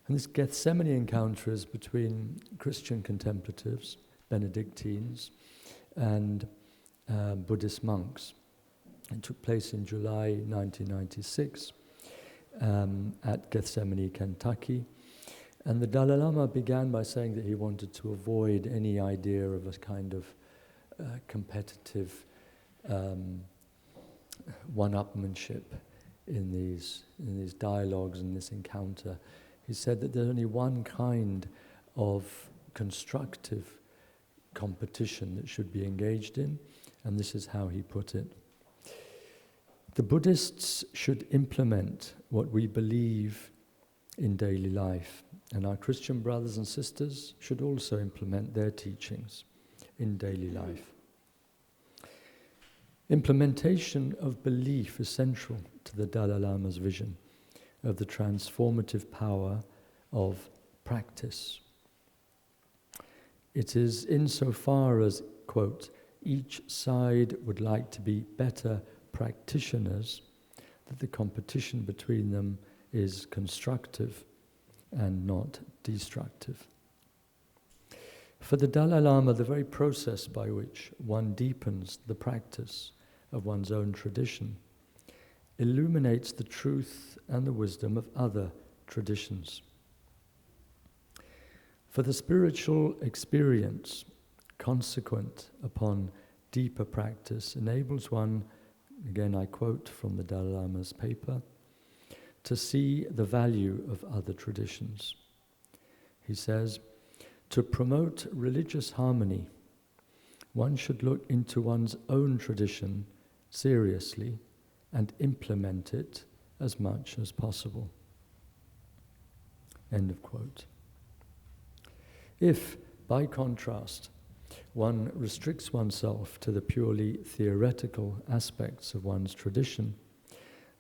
And this Gethsemane encounter is between Christian contemplatives, Benedictines, and Buddhist monks. It took place in July 1996 at Gethsemane, Kentucky. And the Dalai Lama began by saying that he wanted to avoid any idea of a kind of competitive one-upmanship in these dialogues and this encounter. He said that there's only one kind of constructive competition that should be engaged in, and this is how he put it. The Buddhists should implement what we believe in daily life, and our Christian brothers and sisters should also implement their teachings in daily life. Implementation of belief is central to the Dalai Lama's vision of the transformative power of practice. It is insofar as, quote, each side would like to be better practitioners that the competition between them is constructive and not destructive. For the Dalai Lama, the very process by which one deepens the practice of one's own tradition illuminates the truth and the wisdom of other traditions. For the spiritual experience consequent upon deeper practice enables one, again I quote from the Dalai Lama's paper, to see the value of other traditions. He says, to promote religious harmony, one should look into one's own tradition seriously and implement it as much as possible. End of quote. If, by contrast, one restricts oneself to the purely theoretical aspects of one's tradition,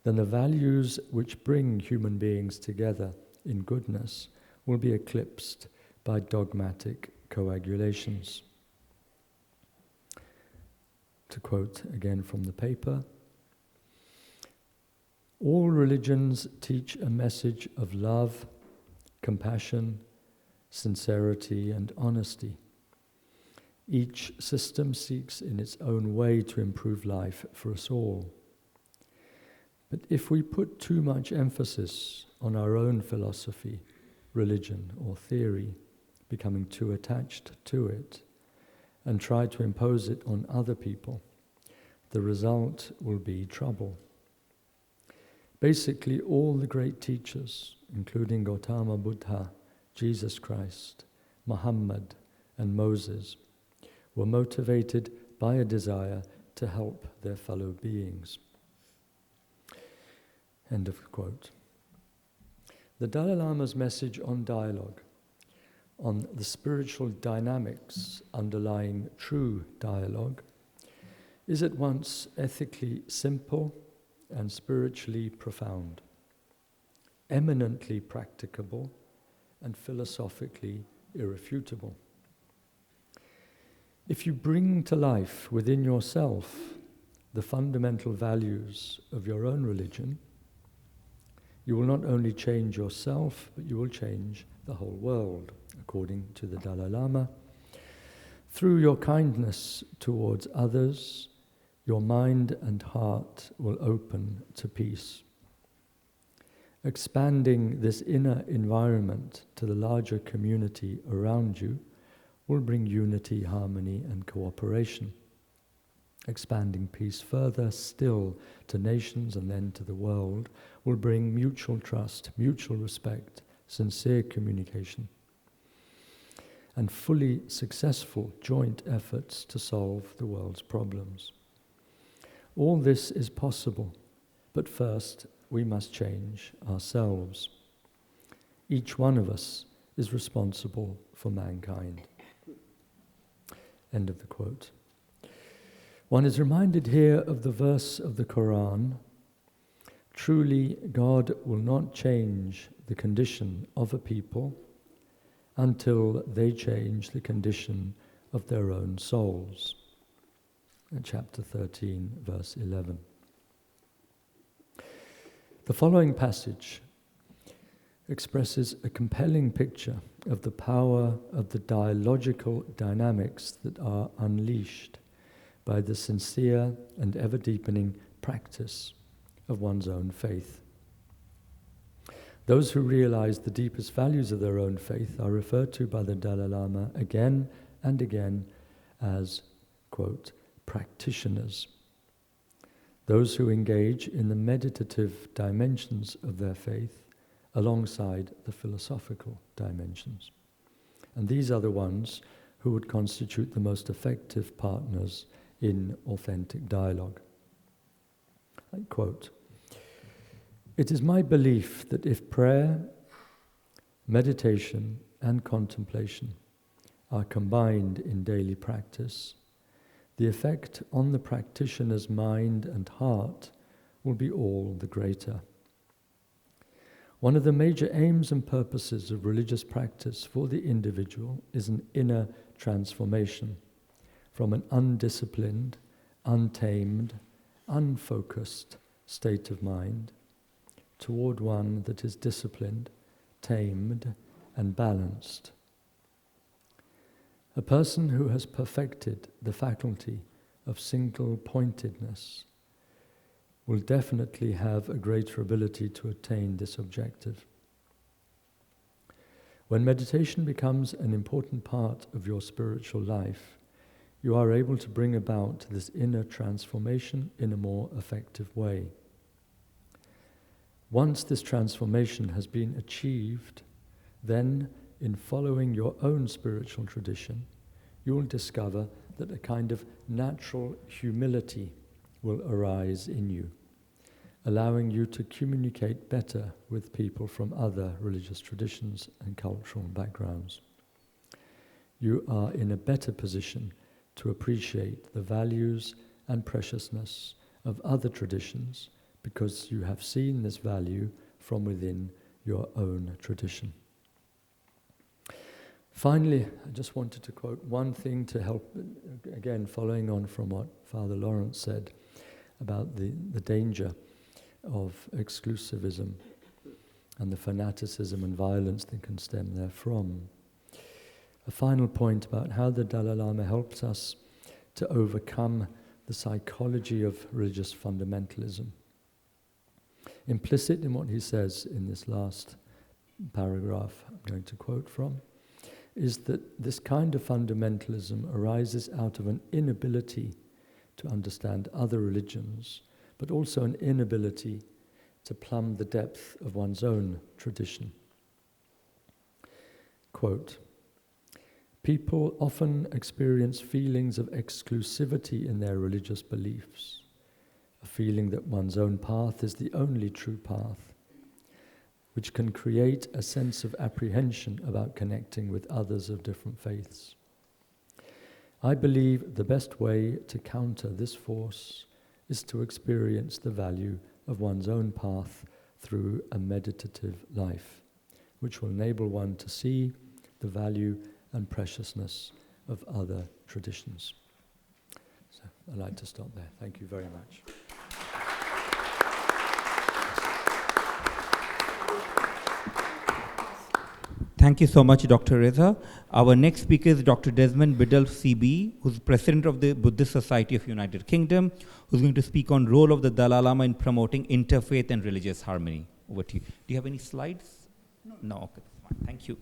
then the values which bring human beings together in goodness will be eclipsed by dogmatic coagulations. To quote again from the paper, all religions teach a message of love, compassion, sincerity, and honesty. Each system seeks in its own way to improve life for us all. But if we put too much emphasis on our own philosophy, religion, or theory, becoming too attached to it, and try to impose it on other people, the result will be trouble. Basically, all the great teachers, including Gautama Buddha, Jesus Christ, Muhammad, and Moses, were motivated by a desire to help their fellow beings. End of quote. The Dalai Lama's message on dialogue, on the spiritual dynamics underlying true dialogue, is at once ethically simple and spiritually profound, eminently practicable and philosophically irrefutable. If you bring to life within yourself the fundamental values of your own religion, you will not only change yourself, but you will change the whole world, according to the Dalai Lama. Through your kindness towards others, your mind and heart will open to peace. Expanding this inner environment to the larger community around you will bring unity, harmony, and cooperation. Expanding peace further still to nations and then to the world will bring mutual trust, mutual respect, sincere communication, and fully successful joint efforts to solve the world's problems. All this is possible, but first we must change ourselves. Each one of us is responsible for mankind. End of the quote. One is reminded here of the verse of the Quran, "Truly God will not change the condition of a people until they change the condition of their own souls." In chapter 13, verse 11. The following passage expresses a compelling picture of the power of the dialogical dynamics that are unleashed by the sincere and ever-deepening practice of one's own faith. Those who realize the deepest values of their own faith are referred to by the Dalai Lama again and again as, quote, practitioners. Those who engage in the meditative dimensions of their faith alongside the philosophical dimensions. And these are the ones who would constitute the most effective partners in authentic dialogue. I quote, "It is my belief that if prayer, meditation, and contemplation are combined in daily practice, the effect on the practitioner's mind and heart will be all the greater. One of the major aims and purposes of religious practice for the individual is an inner transformation from an undisciplined, untamed, unfocused state of mind toward one that is disciplined, tamed, and balanced. A person who has perfected the faculty of single-pointedness will definitely have a greater ability to attain this objective. When meditation becomes an important part of your spiritual life, you are able to bring about this inner transformation in a more effective way. Once this transformation has been achieved, then, in following your own spiritual tradition, you will discover that a kind of natural humility will arise in you, allowing you to communicate better with people from other religious traditions and cultural backgrounds. You are in a better position to appreciate the values and preciousness of other traditions because you have seen this value from within your own tradition. Finally, I just wanted to quote one thing to help, again, following on from what Father Laurence said about the danger of exclusivism and the fanaticism and violence that can stem therefrom. A final point about how the Dalai Lama helps us to overcome the psychology of religious fundamentalism. Implicit in what he says in this last paragraph I'm going to quote from is that this kind of fundamentalism arises out of an inability to understand other religions, but also an inability to plumb the depth of one's own tradition. Quote, "People often experience feelings of exclusivity in their religious beliefs, a feeling that one's own path is the only true path, which can create a sense of apprehension about connecting with others of different faiths. I believe the best way to counter this force is to experience the value of one's own path through a meditative life, which will enable one to see the value and preciousness of other traditions." So I'd like to stop there. Thank you very much. Thank you so much, Dr. Reza. Our next speaker is Dr. Desmond Biddle, CB, who's president of the Buddhist Society of United Kingdom, who's going to speak on role of the Dalai Lama in promoting interfaith and religious harmony. Over to you. Do you have any slides? No. Okay, fine. Thank you.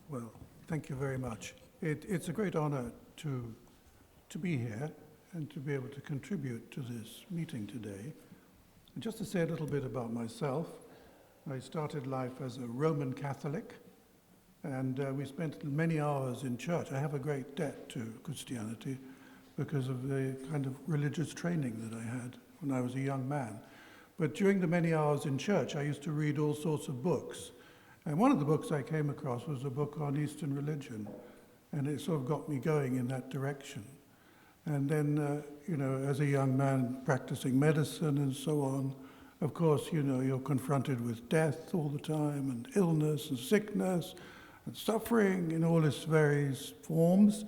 Well, thank you very much. It's a great honor to be here and to be able to contribute to this meeting today. And just to say a little bit about myself, I started life as a Roman Catholic, and we spent many hours in church. I have a great debt to Christianity because of the kind of religious training that I had when I was a young man. But during the many hours in church, I used to read all sorts of books. And one of the books I came across was a book on Eastern religion. and it sort of got me going in that direction. And then, as a young man practicing medicine and so on, of course, you're confronted with death all the time, and illness and sickness and suffering in all its various forms.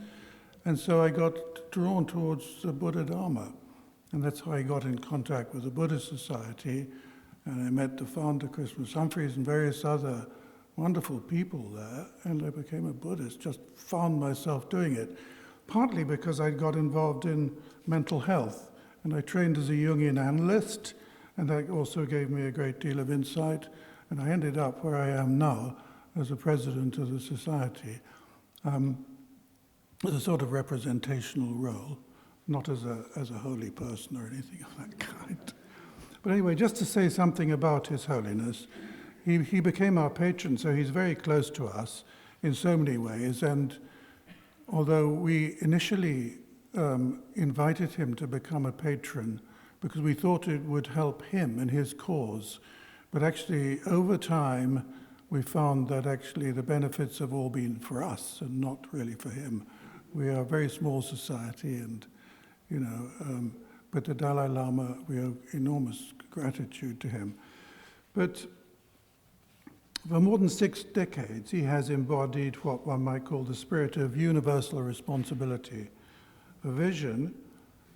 And so I got drawn towards the Buddha Dharma. And that's how I got in contact with the Buddhist Society. And I met the founder, Christmas Humphreys, and various other wonderful people there. And I became a Buddhist, just found myself doing it. Partly because I got involved in mental health. And I trained as a Jungian analyst. And that also gave me a great deal of insight. And I ended up where I am now as a president of the society, with a sort of representational role, not as a holy person or anything of that kind. But anyway, just to say something about His Holiness, he became our patron, so he's very close to us in so many ways. And although we initially invited him to become a patron because we thought it would help him in his cause, but actually over time we found that actually the benefits have all been for us and not really for him. We are a very small society, and but the Dalai Lama, we owe enormous gratitude to him. But for more than 6 decades, he has embodied what one might call the spirit of universal responsibility, a vision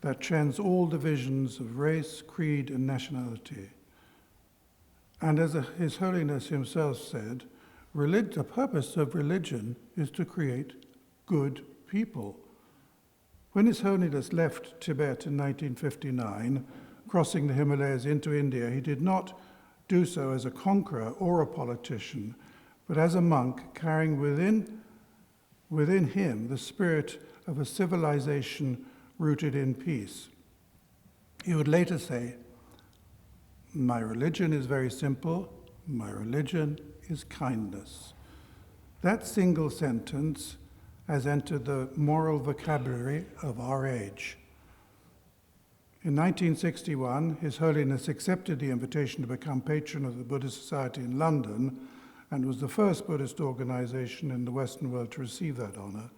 that transcends all divisions of race, creed, and nationality. And as His Holiness himself said, the purpose of religion is to create good people. When His Holiness left Tibet in 1959, crossing the Himalayas into India, he did not do so as a conqueror or a politician, but as a monk carrying within him the spirit of a civilization rooted in peace. He would later say, "My religion is very simple. My religion is kindness." That single sentence has entered the moral vocabulary of our age. In 1961, His Holiness accepted the invitation to become patron of the Buddhist Society in London and was the first Buddhist organization in the Western world to receive that honor.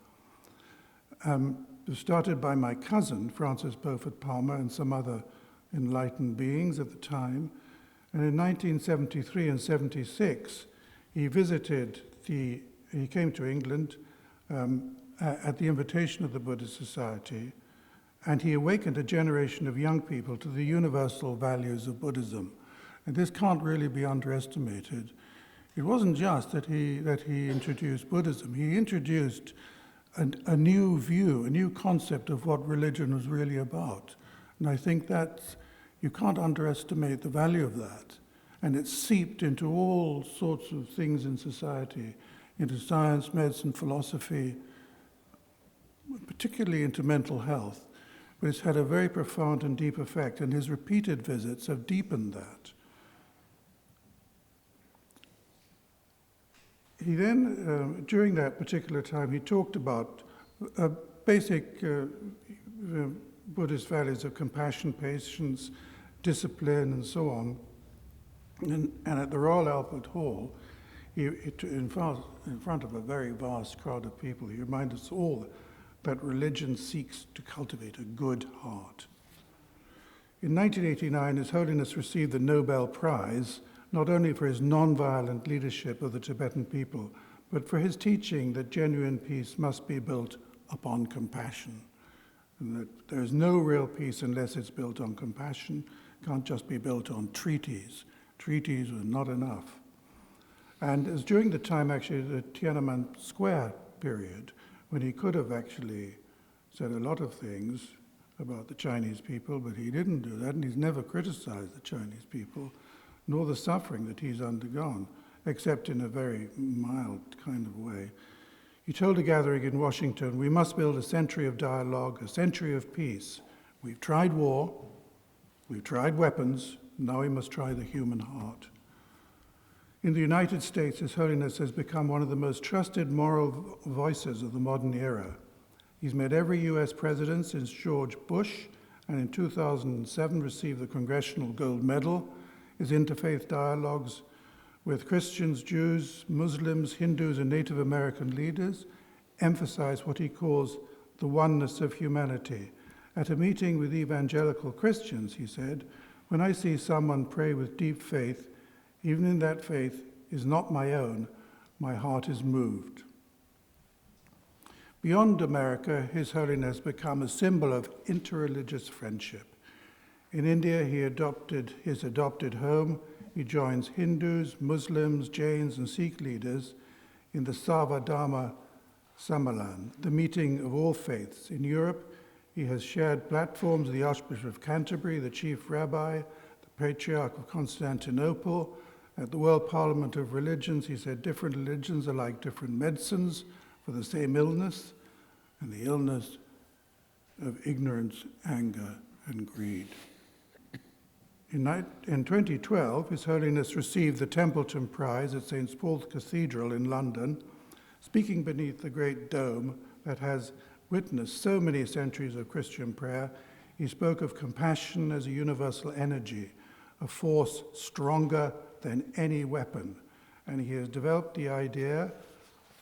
It was started by my cousin, Francis Beaufort Palmer, and some other enlightened beings at the time. And in 1973 and 76, he came to England at the invitation of the Buddhist Society, and he awakened a generation of young people to the universal values of Buddhism. And this can't really be underestimated. It wasn't just that he introduced Buddhism. He introduced a new view, a new concept of what religion was really about. And I think that you can't underestimate the value of that. And it's seeped into all sorts of things in society, into science, medicine, philosophy, particularly into mental health. But it's had a very profound and deep effect, and his repeated visits have deepened that. He then, during that particular time, he talked about basic Buddhist values of compassion, patience, discipline, and so on. And at the Royal Albert Hall, in front of a very vast crowd of people, he reminded us all that religion seeks to cultivate a good heart. In 1989, His Holiness received the Nobel Prize, not only for his non-violent leadership of the Tibetan people, but for his teaching that genuine peace must be built upon compassion, and that there is no real peace unless it's built on compassion. It can't just be built on treaties. Treaties were not enough. And as during the time, actually, the Tiananmen Square period, when he could have actually said a lot of things about the Chinese people, but he didn't do that, and he's never criticized the Chinese people, nor the suffering that he's undergone, except in a very mild kind of way. He told a gathering in Washington, "We must build a century of dialogue, a century of peace. We've tried war, we've tried weapons, now we must try the human heart." In the United States, His Holiness has become one of the most trusted moral voices of the modern era. He's met every US president since George Bush, and in 2007 received the Congressional Gold Medal. His interfaith dialogues with Christians, Jews, Muslims, Hindus, and Native American leaders emphasize what he calls the oneness of humanity. At a meeting with evangelical Christians, he said, "When I see someone pray with deep faith, even in that faith is not my own, my heart is moved." Beyond America, His Holiness became a symbol of interreligious friendship. In India, his adopted home. He joins Hindus, Muslims, Jains, and Sikh leaders in the Sarvadharma Sammelan, the meeting of all faiths. In Europe, he has shared platforms with the Archbishop of Canterbury, the Chief Rabbi, the Patriarch of Constantinople. At the World Parliament of Religions, he said different religions are like different medicines for the same illness, and the illness of ignorance, anger, and greed. In 2012, His Holiness received the Templeton Prize at St. Paul's Cathedral in London, speaking beneath the great dome that has witnessed so many centuries of Christian prayer. He spoke of compassion as a universal energy, a force stronger than any weapon. And he has developed the idea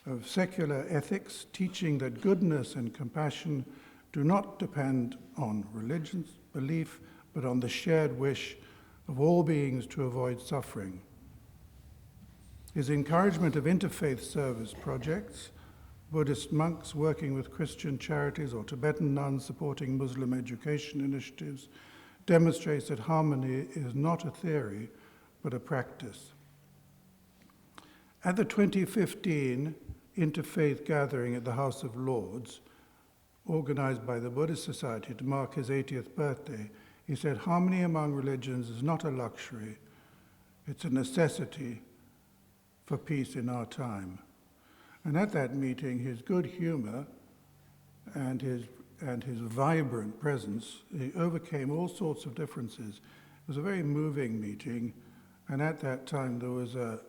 of secular ethics, teaching that goodness and compassion do not depend on religion's belief, but on the shared wish of all beings to avoid suffering. His encouragement of interfaith service projects, Buddhist monks working with Christian charities or Tibetan nuns supporting Muslim education initiatives, demonstrates that harmony is not a theory, but a practice. At the 2015 Interfaith gathering at the House of Lords, organized by the Buddhist Society to mark his 80th birthday, he said, "Harmony among religions is not a luxury, it's a necessity for peace in our time." And at that meeting, his good humor and his vibrant presence, he overcame all sorts of differences. It was a very moving meeting, and at that time there was a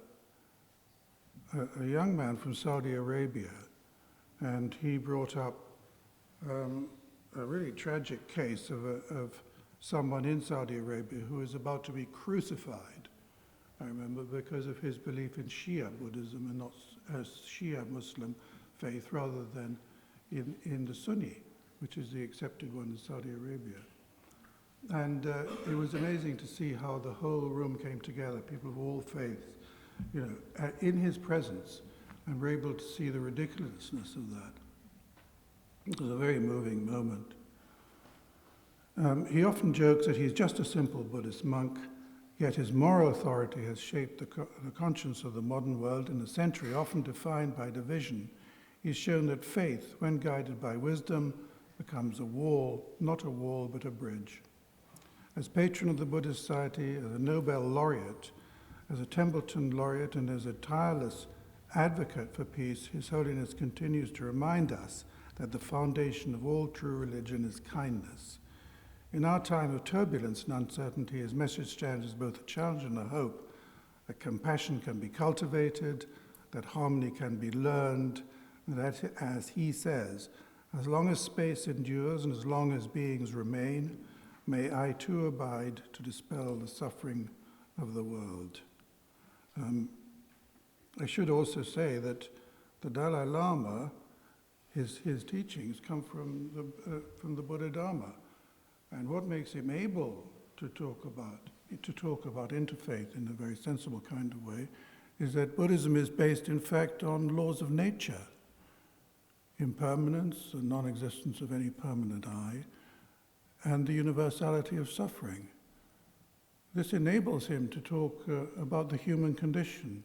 young man from Saudi Arabia, and he brought up a really tragic case of someone in Saudi Arabia who was about to be crucified, I remember, because of his belief in Shia Buddhism and not Shia Muslim faith, rather than in the Sunni, which is the accepted one in Saudi Arabia. And it was amazing to see how the whole room came together, people of all faiths, in his presence, and were able to see the ridiculousness of that. It was a very moving moment. He often jokes that he's just a simple Buddhist monk, yet his moral authority has shaped the conscience of the modern world in a century often defined by division. He's shown that faith, when guided by wisdom, becomes a wall, not a wall, but a bridge. As patron of the Buddhist Society, as a Nobel laureate, as a Templeton laureate, and as a tireless advocate for peace, His Holiness continues to remind us that the foundation of all true religion is kindness. In our time of turbulence and uncertainty, his message stands as both a challenge and a hope, that compassion can be cultivated, that harmony can be learned, and that, as he says, as long as space endures and as long as beings remain, may I too abide to dispel the suffering of the world. I should also say that the Dalai Lama, his teachings come from the Buddha Dharma. And what makes him able to talk about interfaith in a very sensible kind of way is that Buddhism is based, in fact, on laws of nature, impermanence, the non-existence of any permanent I, and the universality of suffering. This enables him to talk about the human condition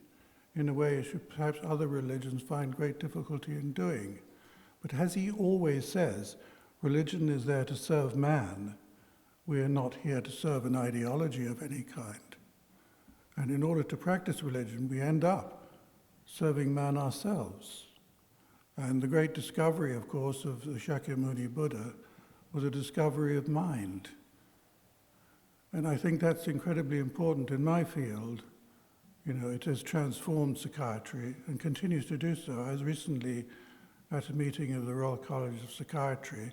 in a way which perhaps other religions find great difficulty in doing. But as he always says, religion is there to serve man. We are not here to serve an ideology of any kind. And in order to practice religion, we end up serving man ourselves. And the great discovery, of course, of the Shah-Kazemi Buddha was a discovery of mind. And I think that's incredibly important in my field. It has transformed psychiatry and continues to do so. I was recently at a meeting of the Royal College of Psychiatry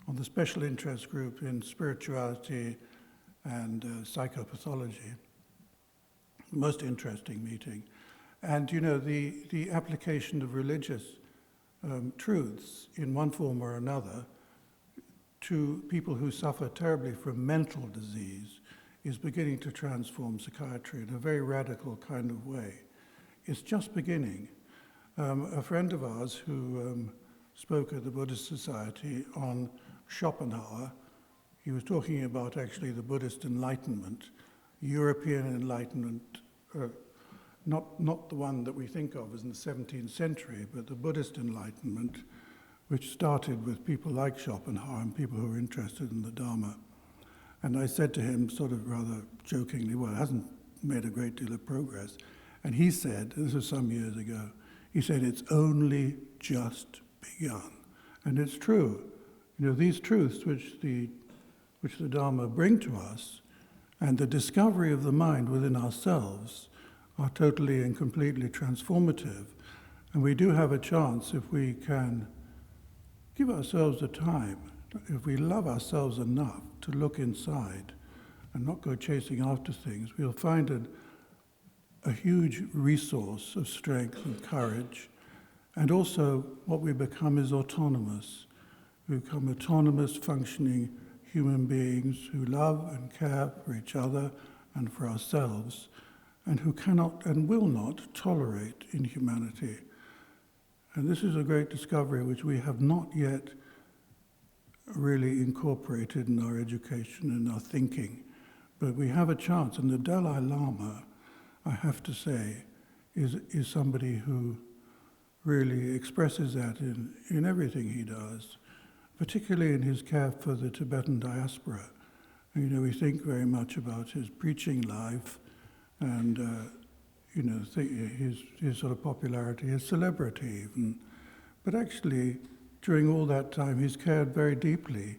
on the special interest group in spirituality and psychopathology. Most interesting meeting. And the application of religious truths in one form or another to people who suffer terribly from mental disease is beginning to transform psychiatry in a very radical kind of way. It's just beginning. A friend of ours who spoke at the Buddhist Society on Schopenhauer, he was talking about actually the Buddhist Enlightenment, European Enlightenment, not the one that we think of as in the 17th century, but the Buddhist Enlightenment, which started with people like Schopenhauer and people who were interested in the Dharma. And I said to him, sort of rather jokingly, well, it hasn't made a great deal of progress. And he said, this was some years ago, he said, it's only just begun. And it's true. You know, these truths which the Dharma bring to us and the discovery of the mind within ourselves are totally and completely transformative. And we do have a chance, if we can give ourselves the time, if we love ourselves enough to look inside and not go chasing after things, we'll find a huge resource of strength and courage. And also what we become is autonomous. We become autonomous, functioning human beings who love and care for each other and for ourselves, and who cannot and will not tolerate inhumanity. And this is a great discovery which we have not yet really incorporated in our education and our thinking. But we have a chance, and the Dalai Lama, I have to say, is somebody who really expresses that in everything he does, particularly in his care for the Tibetan diaspora. You know, we think very much about his preaching life and, you know, his sort of popularity, his celebrity even. But actually, during all that time, he's cared very deeply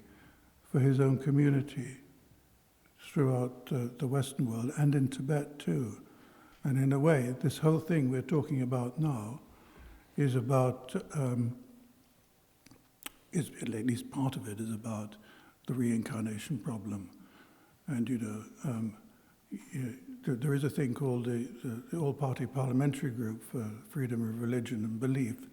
for his own community throughout the Western world and in Tibet too. And in a way, this whole thing we're talking about now is about, at least part of it is about the reincarnation problem. And, you know, there is a thing called the All-Party Parliamentary Group for Freedom of Religion and Belief,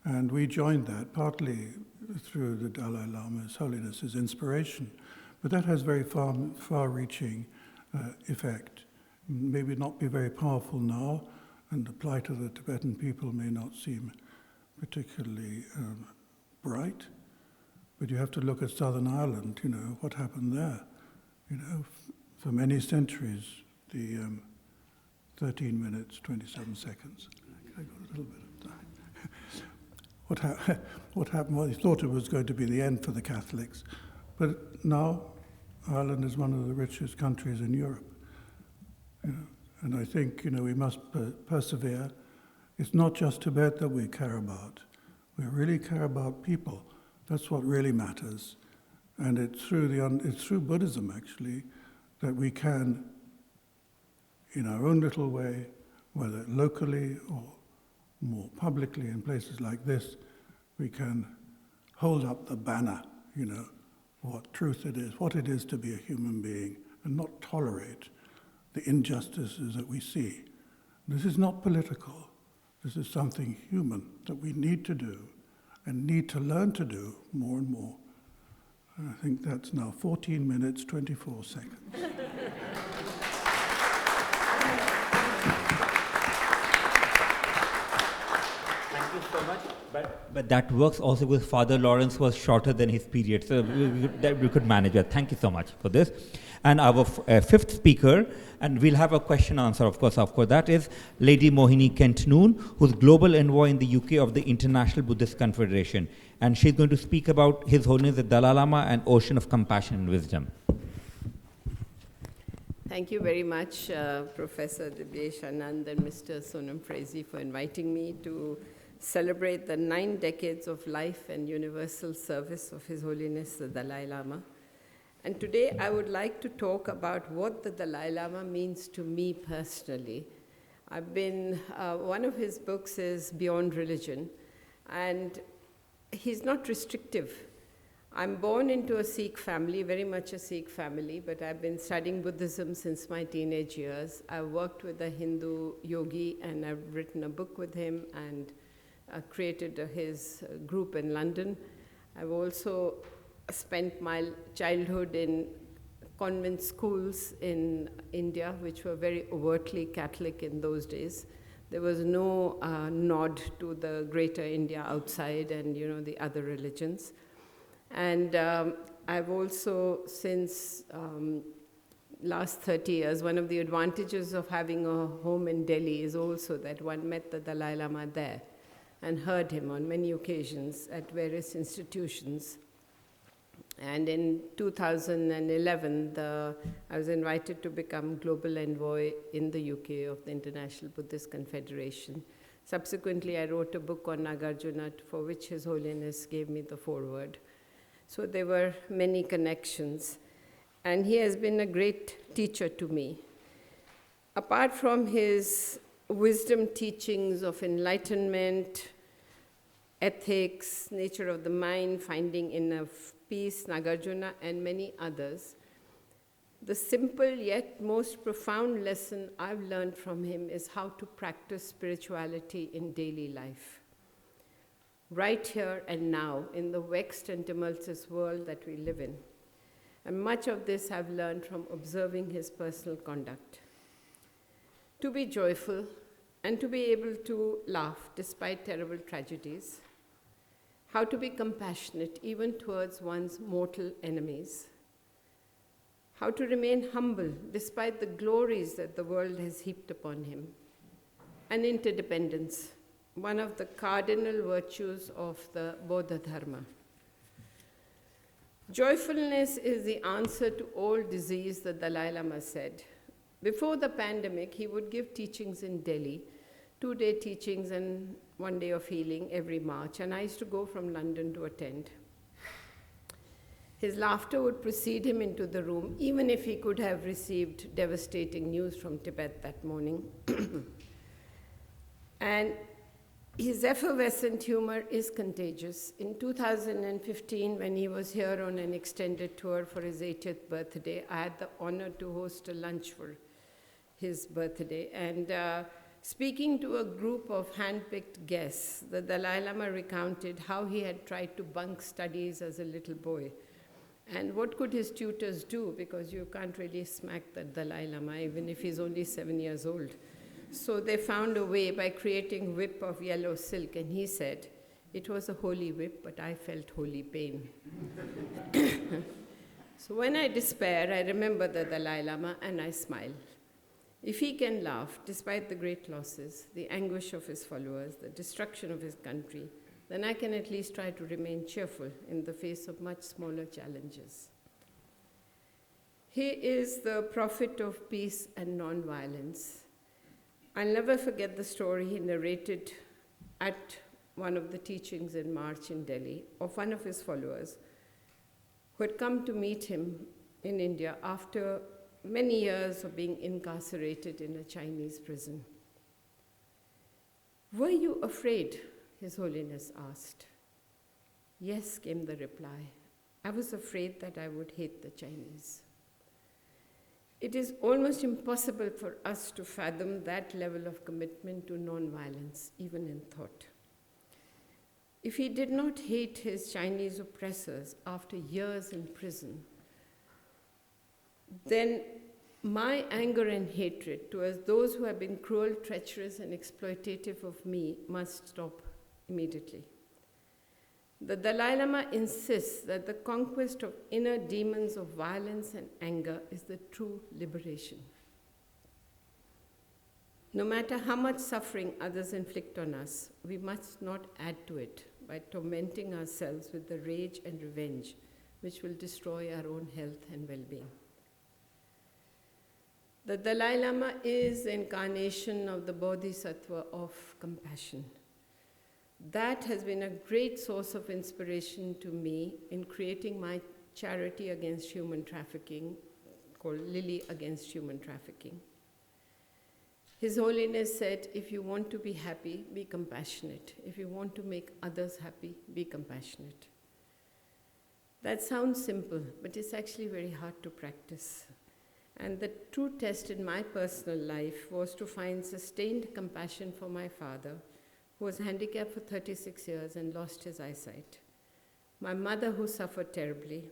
and we joined that partly through the Dalai Lama, His Holiness' inspiration, but that has very far-reaching effect. Maybe not be very powerful now, and the plight of the Tibetan people may not seem particularly bright, but you have to look at Southern Ireland, you know, what happened there. You know, for many centuries, the 13 minutes, 27 seconds. I got a little bit of time. What happened? Well, he thought it was going to be the end for the Catholics, but now Ireland is one of the richest countries in Europe. You know, and I think, you know, we must persevere. It's not just Tibet that we care about. We really care about people. That's what really matters. And it's through Buddhism, actually, that we can, in our own little way, whether locally or more publicly in places like this, we can hold up the banner, you know, what truth it is, what it is to be a human being, and not tolerate the injustices that we see. This is not political. This is something human that we need to do and need to learn to do more and more. And I think that's now 14 minutes, 24 seconds. Thank you so much. But that works also with Father Laurence was shorter than his period, so we could manage it. Thank you so much for this. And our fifth speaker, and we'll have a question answer, of course, that is Lady Mohini Kent-Noon, who's Global Envoy in the UK of the International Buddhist Confederation. And she's going to speak about His Holiness the Dalai Lama and Ocean of Compassion and Wisdom. Thank you very much, Professor Dibyesh, Anand, and Mr. Sonam Frazi for inviting me to celebrate the 9 decades of life and universal service of His Holiness the Dalai Lama. And today I would like to talk about what the Dalai Lama means to me personally. I've been, one of his books is Beyond Religion, and he's not restrictive. I'm born into a Sikh family, very much a Sikh family, but I've been studying Buddhism since my teenage years. I worked with a Hindu yogi, and I've written a book with him, and created his group in London. I've also spent my childhood in convent schools in India, which were very overtly Catholic in those days. There was no nod to the greater India outside and, the other religions. And I've also, since last 30 years, one of the advantages of having a home in Delhi is also that one met the Dalai Lama there and heard him on many occasions at various institutions. And in 2011, I was invited to become global envoy in the UK of the International Buddhist Confederation. Subsequently, I wrote a book on Nagarjuna, for which His Holiness gave me the foreword. So there were many connections. And he has been a great teacher to me. Apart from his wisdom teachings of enlightenment, ethics, nature of the mind, finding inner peace, Nagarjuna, and many others, the simple yet most profound lesson I've learned from him is how to practice spirituality in daily life. Right here and now, in the vexed and tumultuous world that we live in. And much of this I've learned from observing his personal conduct. To be joyful and to be able to laugh despite terrible tragedies. How to be compassionate even towards one's mortal enemies. How to remain humble despite the glories that the world has heaped upon him. And interdependence, one of the cardinal virtues of the Bodha Dharma. Joyfulness is the answer to all disease, the Dalai Lama said. Before the pandemic, he would give teachings in Delhi, 2-day teachings and 1 day of healing every March, and I used to go from London to attend. His laughter would precede him into the room, even if he could have received devastating news from Tibet that morning. And his effervescent humor is contagious. In 2015, when he was here on an extended tour for his 80th birthday, I had the honor to host a lunch for his birthday. And speaking to a group of hand-picked guests, the Dalai Lama recounted how he had tried to bunk studies as a little boy. And what could his tutors do? Because you can't really smack the Dalai Lama, even if he's only 7 years old. So they found a way by creating whip of yellow silk, and he said, it was a holy whip, but I felt holy pain. So when I despair, I remember the Dalai Lama and I smile. If he can laugh, despite the great losses, the anguish of his followers, the destruction of his country, then I can at least try to remain cheerful in the face of much smaller challenges. He is the prophet of peace and non-violence. I'll never forget the story he narrated at one of the teachings in March in Delhi of one of his followers who had come to meet him in India after many years of being incarcerated in a Chinese prison. "Were you afraid?" His Holiness asked. "Yes," came the reply. "I was afraid that I would hate the Chinese." It is almost impossible for us to fathom that level of commitment to nonviolence, even in thought. If he did not hate his Chinese oppressors after years in prison, then my anger and hatred towards those who have been cruel, treacherous, and exploitative of me must stop immediately. The Dalai Lama insists that the conquest of inner demons of violence and anger is the true liberation. No matter how much suffering others inflict on us, we must not add to it by tormenting ourselves with the rage and revenge which will destroy our own health and well-being. The Dalai Lama is the incarnation of the Bodhisattva of compassion. That has been a great source of inspiration to me in creating my charity against human trafficking, called Lily Against Human Trafficking. His Holiness said, if you want to be happy, be compassionate. If you want to make others happy, be compassionate. That sounds simple, but it's actually very hard to practice. And the true test in my personal life was to find sustained compassion for my father, who who was handicapped for 36 years and lost his eyesight, my mother who suffered terribly,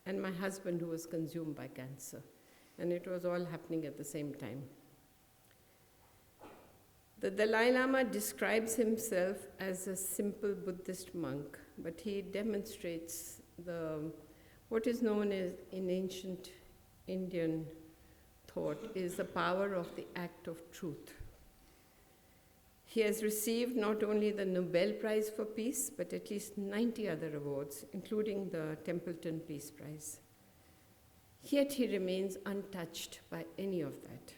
and my husband who was consumed by cancer. And it was all happening at the same time. The Dalai Lama describes himself as a simple Buddhist monk, but he demonstrates what is known as in ancient Indian thought is the power of the act of truth. He has received not only the Nobel Prize for Peace, but at least 90 other awards, including the Templeton Peace Prize. Yet he remains untouched by any of that.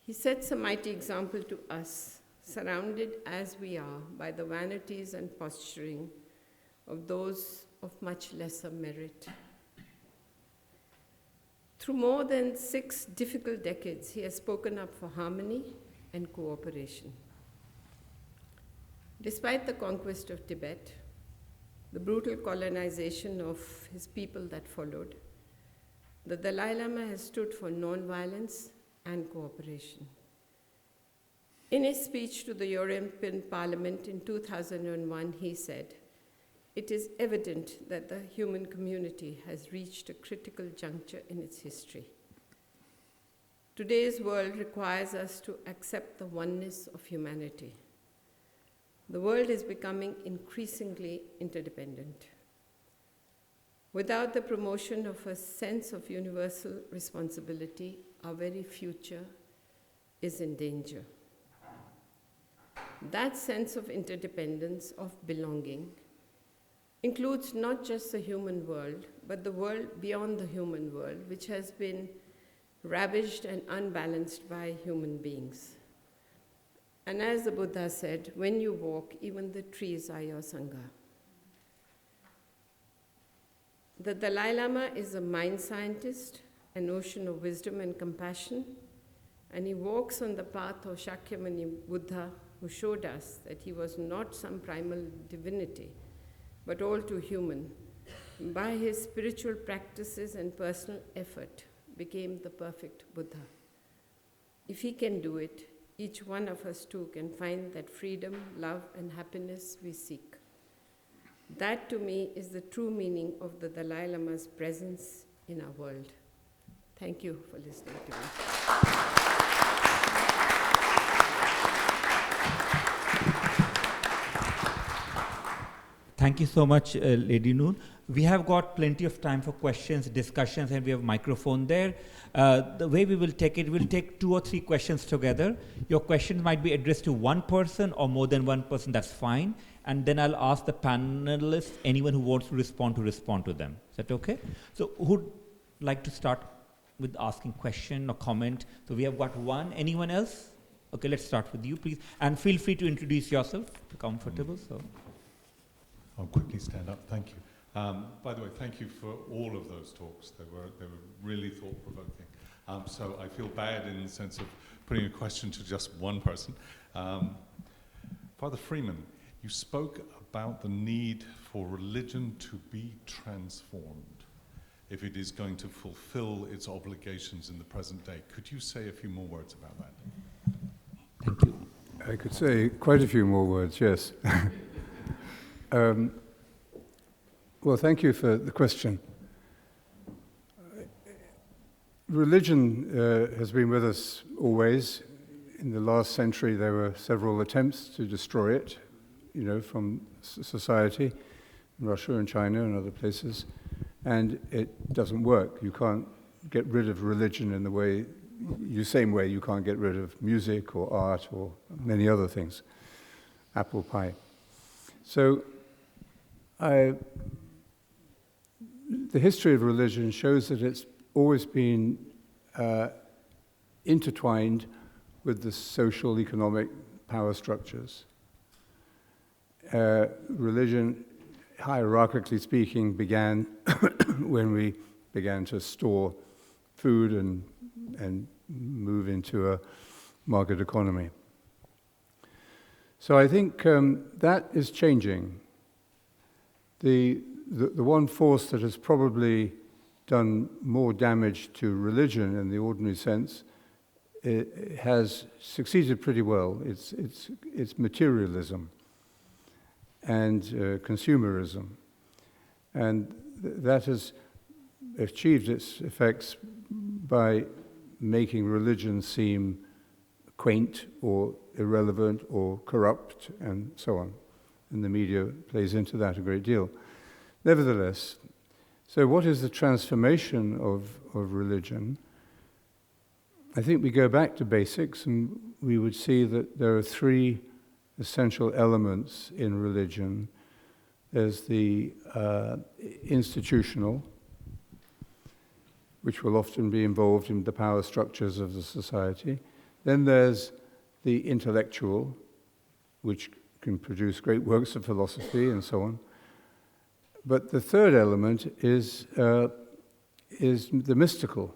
He sets a mighty example to us, surrounded as we are by the vanities and posturing of those of much lesser merit. Through more than 6 difficult decades, he has spoken up for harmony and cooperation. Despite the conquest of Tibet, the brutal colonization of his people that followed, the Dalai Lama has stood for non-violence and cooperation. In his speech to the European Parliament in 2001, he said, "It is evident that the human community has reached a critical juncture in its history. Today's world requires us to accept the oneness of humanity. The world is becoming increasingly interdependent. Without the promotion of a sense of universal responsibility, our very future is in danger. That sense of interdependence, of belonging, includes not just the human world, but the world beyond the human world, which has been ravaged and unbalanced by human beings. And as the Buddha said, when you walk, even the trees are your Sangha." The Dalai Lama is a mind scientist, an ocean of wisdom and compassion, and he walks on the path of Shah-Kazemi Buddha, who showed us that he was not some primal divinity, but all too human. By his spiritual practices and personal effort, became the perfect Buddha. If he can do it, each one of us too can find that freedom, love, and happiness we seek. That, to me, is the true meaning of the Dalai Lama's presence in our world. Thank you for listening to me. Thank you so much, Lady Noor. We have got plenty of time for questions, discussions, and we have a microphone there. The way we will take it, we'll take 2 or 3 questions together. Your questions might be addressed to one person or more than one person, that's fine. And then I'll ask the panelists, anyone who wants to respond to them. Is that okay? So who'd like to start with asking question or comment? So we have got one. Anyone else? Okay, let's start with you, please. And feel free to introduce yourself, if comfortable. So. I'll quickly stand up. Thank you. By the way, thank you for all of those talks. They were really thought-provoking. So I feel bad in the sense of putting a question to just one person. Father Freeman, you spoke about the need for religion to be transformed if it is going to fulfill its obligations in the present day. Could you say a few more words about that? Thank you. I could say quite a few more words, yes. Well, thank you for the question. Religion has been with us always. In the last century, there were several attempts to destroy it, from society, in Russia and China and other places, and it doesn't work. You can't get rid of religion in the same way you can't get rid of music or art or many other things. Apple pie. So, the history of religion shows that it's always been intertwined with the social, economic power structures. Religion, hierarchically speaking, began when we began to store food and move into a market economy. So I think that is changing. The one force that has probably done more damage to religion in the ordinary sense it has succeeded pretty well. It's materialism and consumerism. And that has achieved its effects by making religion seem quaint or irrelevant or corrupt and so on. And the media plays into that a great deal. Nevertheless, so what is the transformation of religion? I think we go back to basics and we would see that there are three essential elements in religion. There's the institutional, which will often be involved in the power structures of the society. Then there's the intellectual, which can produce great works of philosophy and so on. But the third element is the mystical.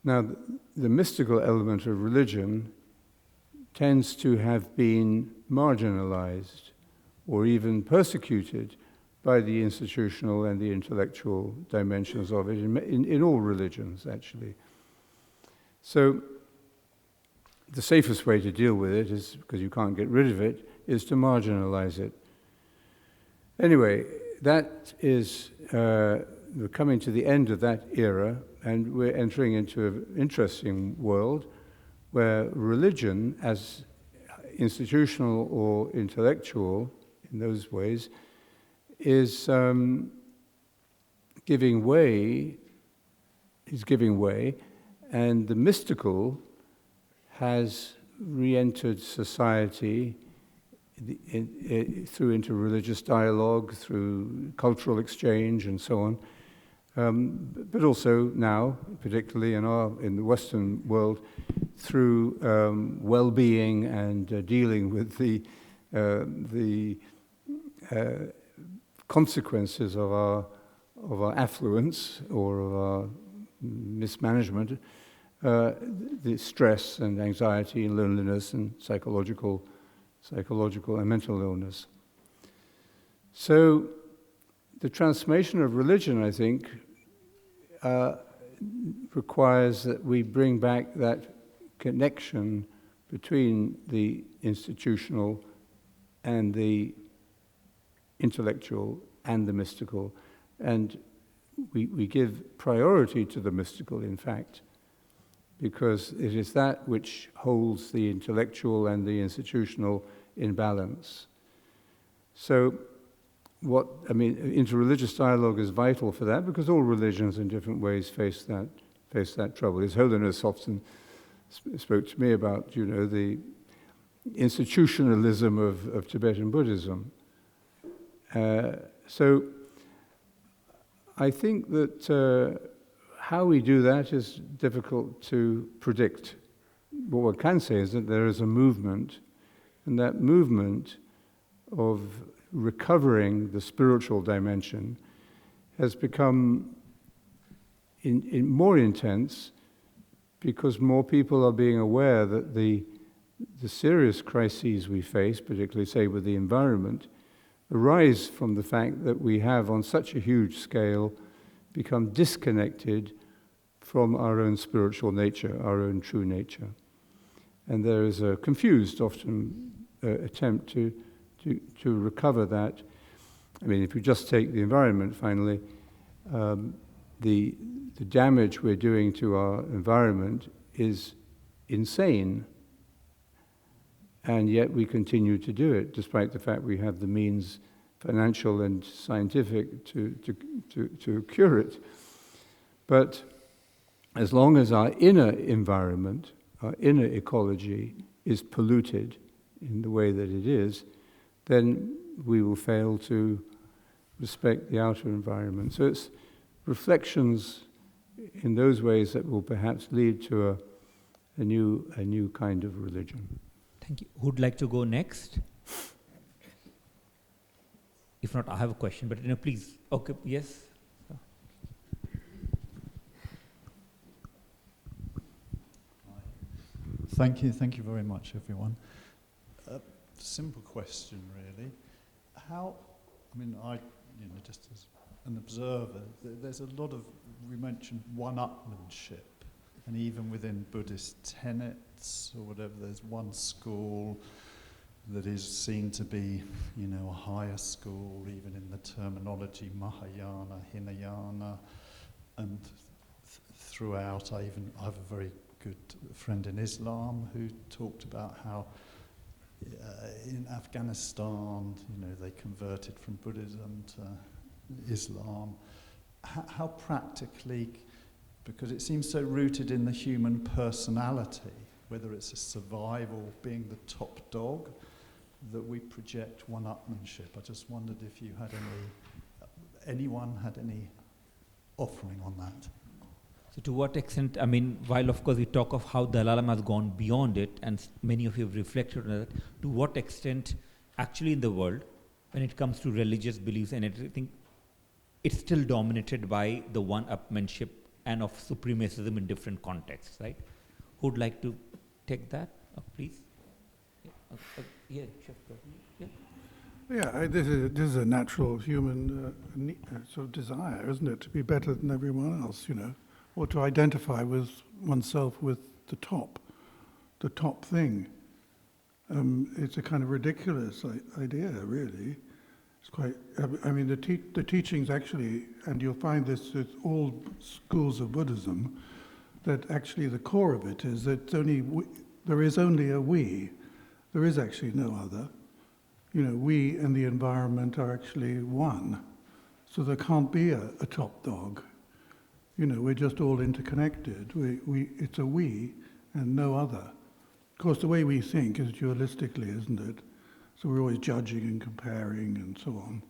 Now, the mystical element of religion tends to have been marginalized or even persecuted by the institutional and the intellectual dimensions of it in all religions, actually. So the safest way to deal with it is, because you can't get rid of it, is to marginalize it. Anyway, that is we're coming to the end of that era, and we're entering into an interesting world where religion, as institutional or intellectual in those ways, is giving way, and the mystical has re-entered society through interreligious dialogue, through cultural exchange and so on, but also now, particularly in the Western world, through well-being and dealing with the consequences of our affluence or of our mismanagement, the stress and anxiety and loneliness and psychological and mental illness. So the transformation of religion, I think, requires that we bring back that connection between the institutional and the intellectual and the mystical. And we give priority to the mystical, in fact, because it is that which holds the intellectual and the institutional in balance. So interreligious dialogue is vital for that, because all religions in different ways face that trouble. His Holiness often spoke to me about, the institutionalism of Tibetan Buddhism. So I think that how we do that is difficult to predict. What one can say is that there is a movement, and that movement of recovering the spiritual dimension has become more intense because more people are being aware that the serious crises we face, particularly, say, with the environment, arise from the fact that we have, on such a huge scale, become disconnected from our own spiritual nature, our own true nature. And there is a confused, often, attempt to recover that. I mean, if you just take the environment, finally, the damage we're doing to our environment is insane. And yet we continue to do it, despite the fact we have the means, financial and scientific, to cure it. But as long as our inner environment, our inner ecology is polluted in the way that it is, then we will fail to respect the outer environment. So it's reflections in those ways that will perhaps lead to a new kind of religion. Thank you. Who'd like to go next? If not, I have a question, but please. Okay, yes. Thank you very much, everyone. Simple question, really. Just as an observer, there's a lot of, we mentioned one-upmanship And even within Buddhist tenets or whatever, there's one school that is seen to be, a higher school, even in the terminology Mahayana, Hinayana, and throughout. I have a very good friend in Islam who talked about how in Afghanistan, they converted from Buddhism to Islam. How practically, because it seems so rooted in the human personality, whether it's a survival, being the top dog, that we project one-upmanship. I just wondered if you had anyone had any offering on that. So to what extent, while of course we talk of how Dalai Lama has gone beyond it, and many of you have reflected on that, to what extent actually in the world, when it comes to religious beliefs and everything, it's still dominated by the one-upmanship and of supremacism in different contexts, right? Who would like to take that, please? Yeah, sure. Yeah. Yeah, this is a natural human sort of desire, isn't it, to be better than everyone else, or to identify with oneself with the top thing. It's a kind of ridiculous idea, really. It's quite. The teachings actually, and you'll find this with all schools of Buddhism, that actually the core of it is that there is only a we. There is actually no other. We and the environment are actually one. So there can't be a top dog. We're just all interconnected. It's a we and no other. Of course, the way we think is dualistically, isn't it? So we're always judging and comparing and so on.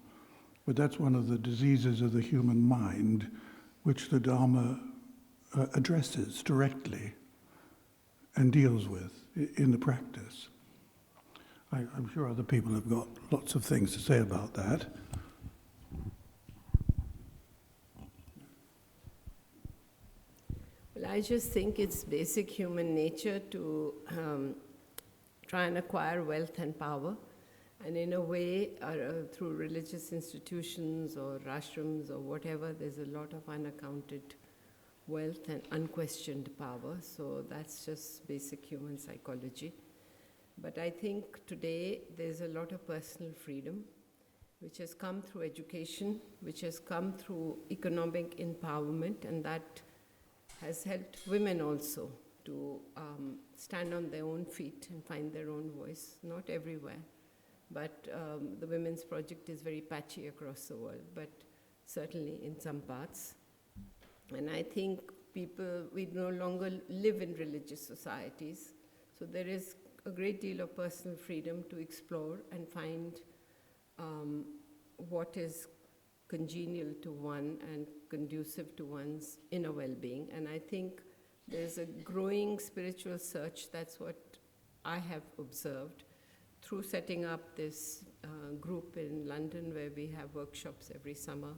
But that's one of the diseases of the human mind, which the Dharma addresses directly and deals with in the practice. I'm sure other people have got lots of things to say about that. Well, I just think it's basic human nature to try and acquire wealth and power. And in a way, through religious institutions or ashrams or whatever, there's a lot of unaccounted wealth and unquestioned power. So that's just basic human psychology. But I think today there's a lot of personal freedom, which has come through education, which has come through economic empowerment, and that has helped women also to stand on their own feet and find their own voice. Not everywhere, but the Women's Project is very patchy across the world, but certainly in some parts. And I think we no longer live in religious societies, so there is a great deal of personal freedom to explore and find what is congenial to one and conducive to one's inner well-being. And I think there's a growing spiritual search. That's what I have observed through setting up this group in London where we have workshops every summer.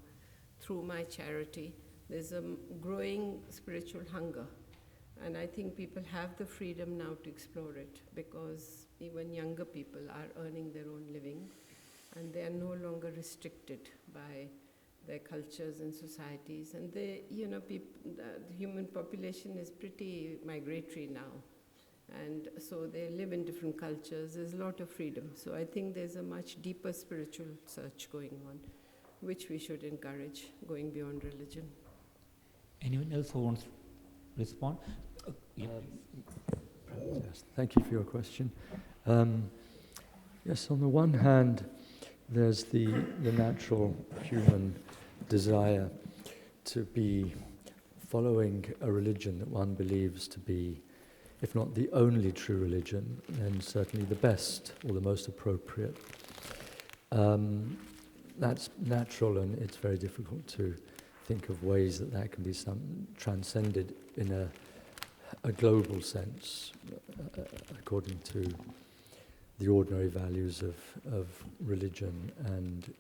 Through my charity, there's a growing spiritual hunger. And I think people have the freedom now to explore it, because even younger people are earning their own living, and they are no longer restricted by their cultures and societies. And the human population is pretty migratory now. And so they live in different cultures. There's a lot of freedom. So I think there's a much deeper spiritual search going on, which we should encourage, going beyond religion. Anyone else who wants to respond? Yes, thank you for your question. Yes, on the one hand, there's the natural human desire to be following a religion that one believes to be, if not the only true religion, then certainly the best or the most appropriate. That's natural, and it's very difficult to think of ways that can be transcended in a global sense, according to the ordinary values of religion and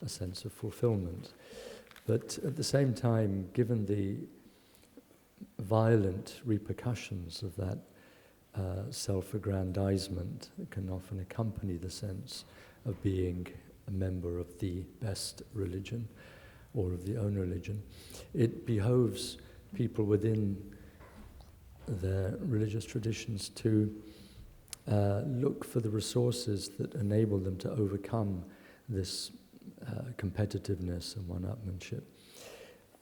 a sense of fulfillment. But at the same time, given the violent repercussions of that self-aggrandizement that can often accompany the sense of being a member of the best religion or of the own religion, it behoves people within their religious traditions to look for the resources that enable them to overcome this competitiveness and one-upmanship.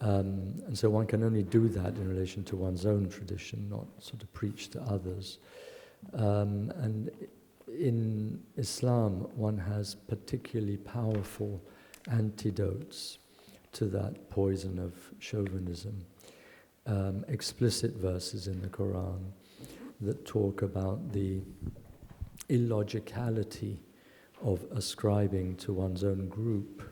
And so one can only do that in relation to one's own tradition, not sort of preach to others. And in Islam, one has particularly powerful antidotes to that poison of chauvinism. Explicit verses in the Quran that talk about the illogicality of ascribing to one's own group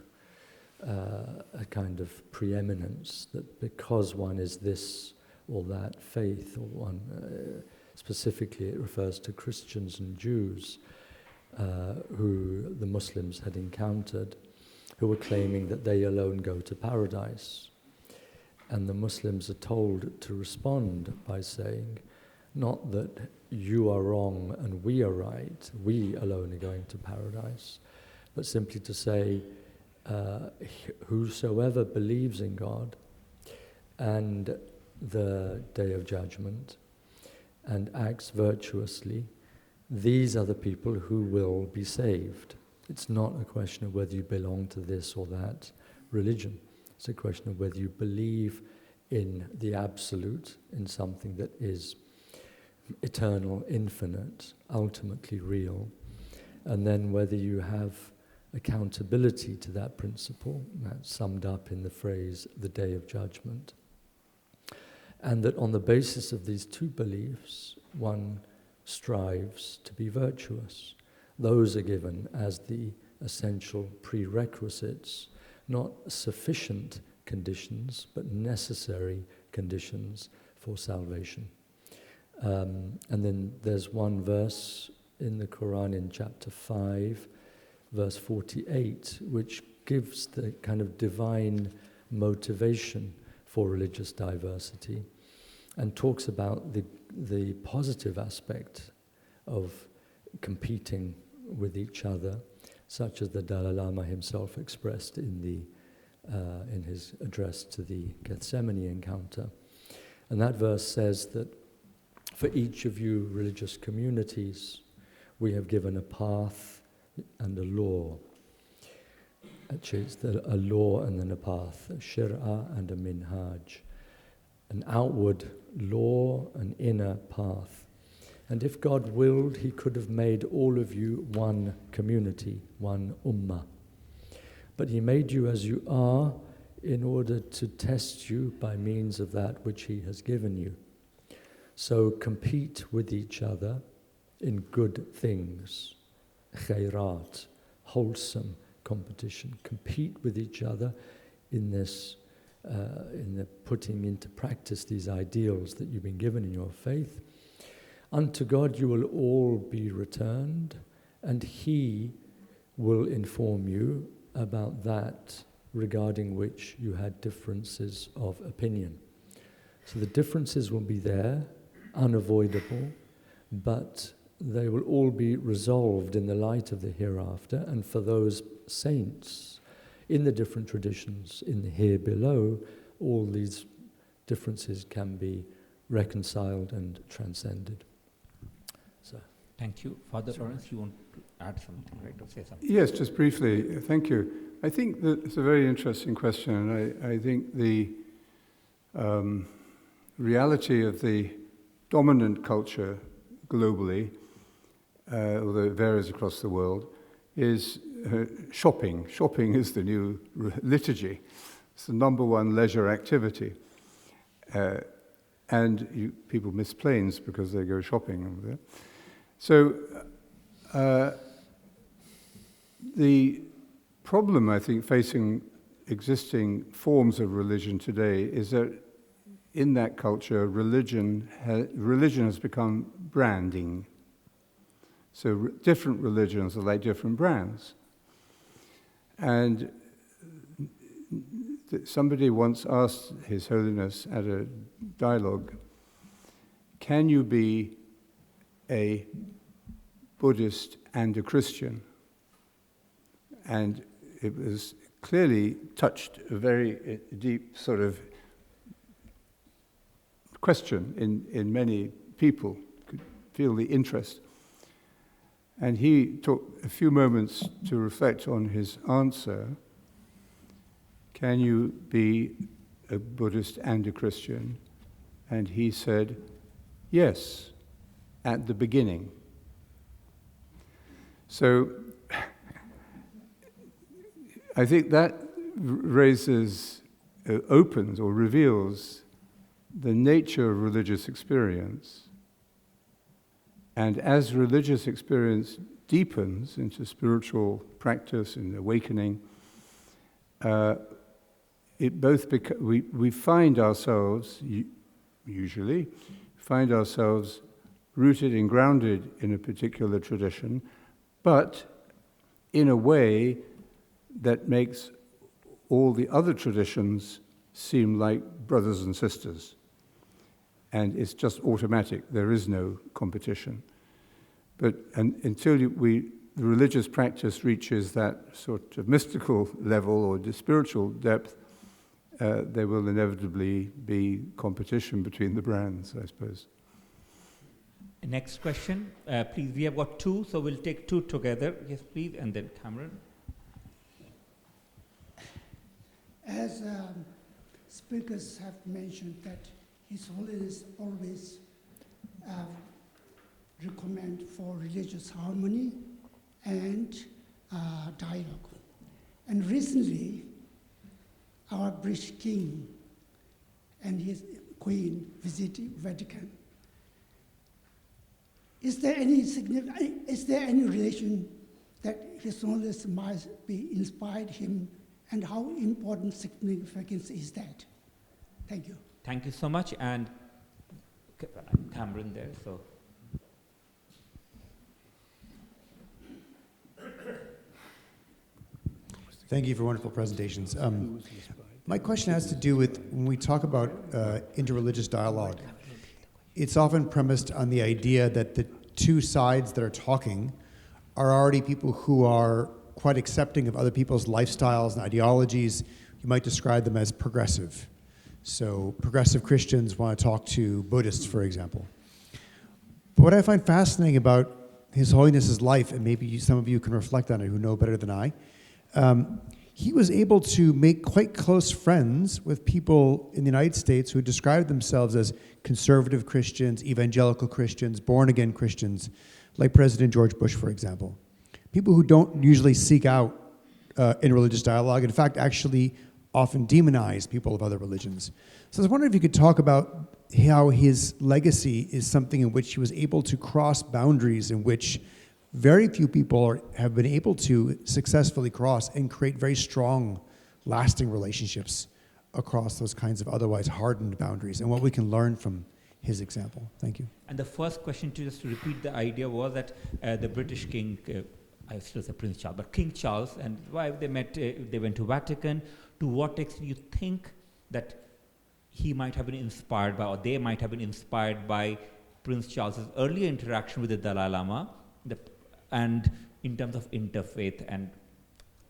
a kind of preeminence, that because one is this or that faith, or one, specifically it refers to Christians and Jews who the Muslims had encountered, who were claiming that they alone go to paradise. And the Muslims are told to respond by saying, not that you are wrong and we are right, we alone are going to paradise, but simply to say, whosoever believes in God and the Day of Judgment and acts virtuously, these are the people who will be saved. It's not a question of whether you belong to this or that religion. It's a question of whether you believe in the absolute, in something that is eternal, infinite, ultimately real, and then whether you have accountability to that principle, that's summed up in the phrase, the Day of Judgment. And that on the basis of these two beliefs, one strives to be virtuous. Those are given as the essential prerequisites, not sufficient conditions, but necessary conditions for salvation. And then there's one verse in the Quran in chapter 5, verse 48, which gives the kind of divine motivation for religious diversity and talks about the positive aspect of competing with each other, such as the Dalai Lama himself expressed in his address to the Gethsemane encounter. And that verse says that for each of you religious communities, we have given a path and a law. Actually, it's a law and then a path, a shir'ah and a minhaj. An outward law, an inner path. And if God willed, he could have made all of you one community, one ummah. But he made you as you are in order to test you by means of that which he has given you. So compete with each other in good things, khairat, wholesome competition. Compete with each other in this, in the putting into practice these ideals that you've been given in your faith. Unto God you will all be returned, and he will inform you about that regarding which you had differences of opinion. So the differences will be there, unavoidable, but they will all be resolved in the light of the hereafter. And for those saints in the different traditions in the here below, all these differences can be reconciled and transcended. So, thank you. Father Laurence, you want to add something, right, or say something? Yes, just briefly. Thank you. I think that it's a very interesting question, and I think the reality of the dominant culture globally, although it varies across the world, is shopping. Shopping is the new liturgy. It's the number one leisure activity. And people miss planes because they go shopping over there. So the problem, I think, facing existing forms of religion today is that in that culture, religion has become branding. So different religions are like different brands. And somebody once asked His Holiness at a dialogue, can you be a Buddhist and a Christian? And it was clearly touched a very deep sort of question in many people, could feel the interest. And he took a few moments to reflect on his answer. Can you be a Buddhist and a Christian? And he said, yes, at the beginning. So I think that opens or reveals the nature of religious experience. And as religious experience deepens into spiritual practice and awakening, we find ourselves, usually, rooted and grounded in a particular tradition, but in a way that makes all the other traditions seem like brothers and sisters. And it's just automatic, there is no competition. But until the religious practice reaches that sort of mystical level or the spiritual depth, there will inevitably be competition between the brands, I suppose. Next question, please. We have got two, so we'll take two together. Yes, please, and then Cameron. As speakers have mentioned that His Holiness always recommend for religious harmony and dialogue. And recently, our British King and his Queen visited Vatican. Is there any relation that His Holiness might be inspired him, and how important significance is that? Thank you. Thank you so much, and Cameron there, so. Thank you for wonderful presentations. My question has to do with when we talk about interreligious dialogue, it's often premised on the idea that the two sides that are talking are already people who are quite accepting of other people's lifestyles and ideologies. You might describe them as progressive. So progressive Christians want to talk to Buddhists, for example. But what I find fascinating about His Holiness's life, and maybe some of you can reflect on it who know better than I, he was able to make quite close friends with people in the United States who described themselves as conservative Christians, evangelical Christians, born-again Christians, like President George Bush, for example. People who don't usually seek out interreligious dialogue, in fact, actually often demonize people of other religions. So I was wondering if you could talk about how his legacy is something in which he was able to cross boundaries in which very few people have been able to successfully cross and create very strong, lasting relationships across those kinds of otherwise hardened boundaries, and what we can learn from his example. Thank you. And the first question, just to repeat the idea, was that the British King, I still say Prince Charles, but King Charles, and why they met, they went to Vatican. To what extent you think that he might have been inspired by, or they might have been inspired by Prince Charles's earlier interaction with the Dalai Lama, and in terms of interfaith and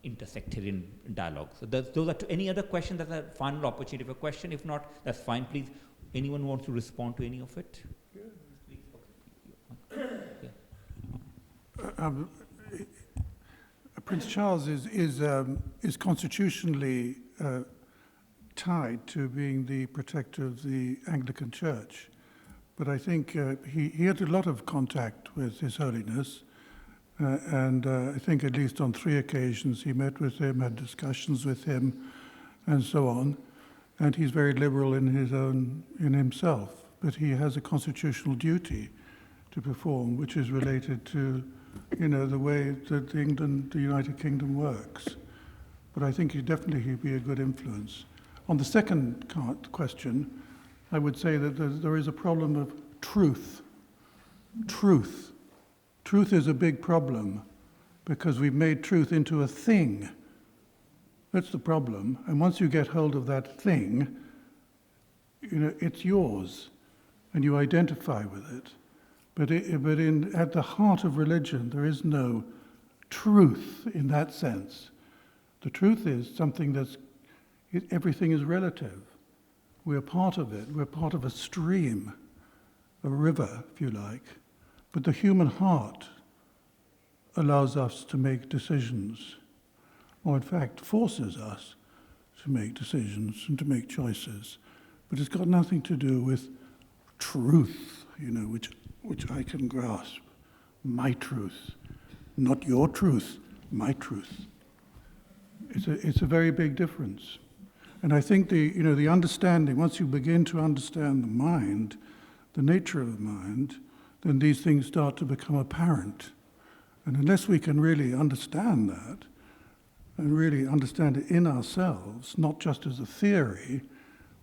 intersectarian dialogue. So those are any other questions? That's a final opportunity for question. If not, that's fine. Please, anyone wants to respond to any of it? Prince Charles is constitutionally tied to being the protector of the Anglican Church. But I think he had a lot of contact with His Holiness, and I think at least on 3 occasions he met with him, had discussions with him, and so on. And he's very liberal in himself, but he has a constitutional duty to perform, which is related to, the way that the United Kingdom works. But I think he'd be a good influence. On the second question, I would say that there is a problem of truth. Truth is a big problem because we've made truth into a thing. That's the problem. And once you get hold of that thing, it's yours and you identify with it. But at the heart of religion, there is no truth in that sense. The truth is something everything is relative. We're part of it. We're part of a stream, a river, if you like. But the human heart allows us to make decisions, or in fact forces us to make decisions and to make choices. But it's got nothing to do with truth, which I can grasp. My truth, not your truth, my truth. It's a very big difference. And I think the understanding, once you begin to understand the mind, the nature of the mind, then these things start to become apparent. And unless we can really understand that, and really understand it in ourselves, not just as a theory,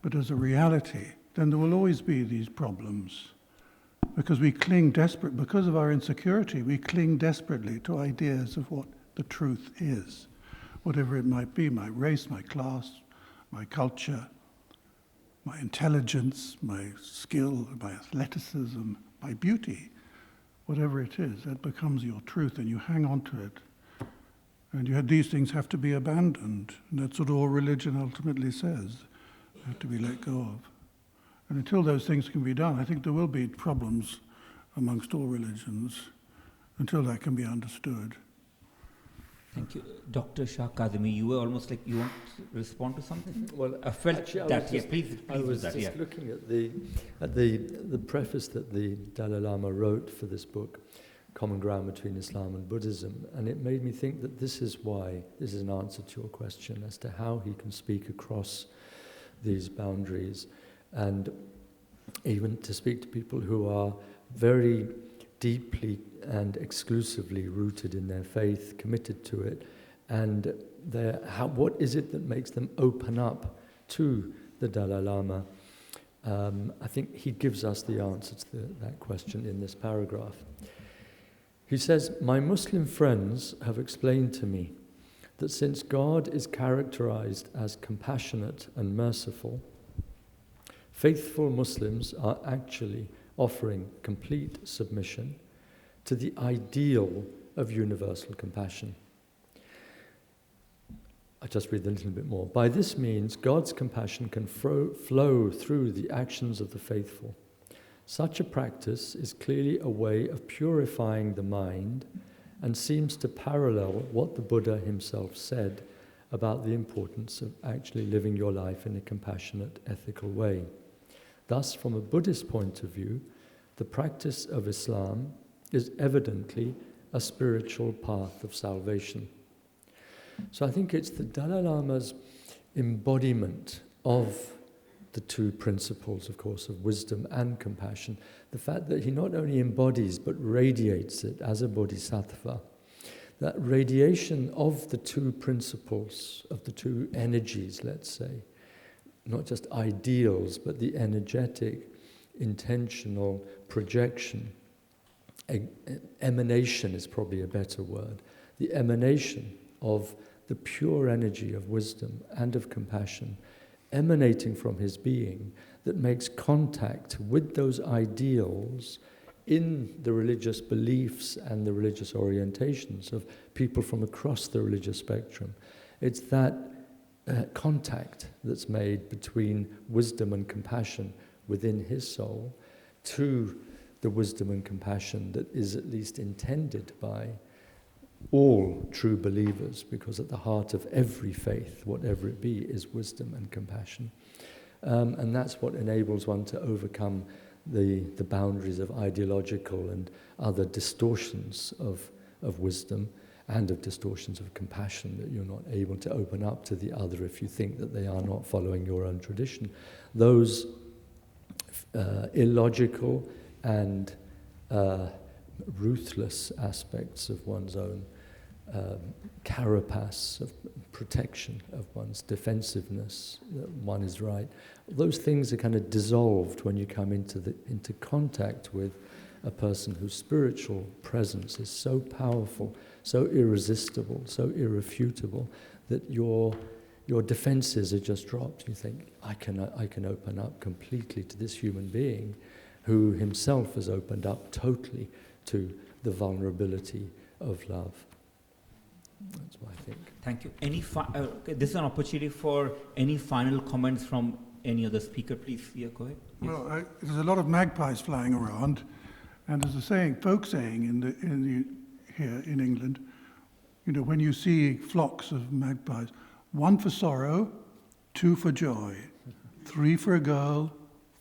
but as a reality, then there will always be these problems. Because we cling because of our insecurity, we cling desperately to ideas of what the truth is. Whatever it might be, my race, my class, my culture, my intelligence, my skill, my athleticism, my beauty, whatever it is, that becomes your truth and you hang on to it. And these things have to be abandoned. And that's what all religion ultimately says. They have to be let go of. And until those things can be done, I think there will be problems amongst all religions until that can be understood. Thank you. Dr. Shah-Kazemi, you were almost like you want to respond to something? Well, I felt actually, please I was do that, just looking at the preface that the Dalai Lama wrote for this book, Common Ground Between Islam and Buddhism, and it made me think that this is an answer to your question as to how he can speak across these boundaries and even to speak to people who are very deeply and exclusively rooted in their faith, committed to it, and what is it that makes them open up to the Dalai Lama? I think he gives us the answer to that question in this paragraph. He says, "My Muslim friends have explained to me that since God is characterized as compassionate and merciful, faithful Muslims are actually offering complete submission to the ideal of universal compassion." I just read a little bit more. "By this means, God's compassion can flow through the actions of the faithful. Such a practice is clearly a way of purifying the mind and seems to parallel what the Buddha himself said about the importance of actually living your life in a compassionate, ethical way. Thus, from a Buddhist point of view, the practice of Islam is evidently a spiritual path of salvation." So I think it's the Dalai Lama's embodiment of the two principles, of course, of wisdom and compassion. The fact that he not only embodies but radiates it as a bodhisattva. That radiation of the two principles, of the two energies, let's say, not just ideals, but the energetic, intentional projection. Emanation is probably a better word. The emanation of the pure energy of wisdom and of compassion emanating from his being that makes contact with those ideals in the religious beliefs and the religious orientations of people from across the religious spectrum. It's that contact that's made between wisdom and compassion within his soul to the wisdom and compassion that is at least intended by all true believers, because at the heart of every faith, whatever it be, is wisdom and compassion. And that's what enables one to overcome the boundaries of ideological and other distortions of wisdom and of distortions of compassion, that you're not able to open up to the other if you think that they are not following your own tradition. Those illogical and ruthless aspects of one's own carapace of protection, of one's defensiveness, that one is right. Those things are kind of dissolved when you come into contact with a person whose spiritual presence is so powerful, so irresistible, so irrefutable, that your defenses are just dropped. You think, I can open up completely to this human being who himself has opened up totally to the vulnerability of love. That's what I think. Thank you. This is an opportunity for any final comments from any other speaker, please. Yeah, go ahead. Yes. Well, there's a lot of magpies flying around, and there's a saying, folk saying here in England, you know, when you see flocks of magpies, 1 for sorrow, 2 for joy, 3 for a girl,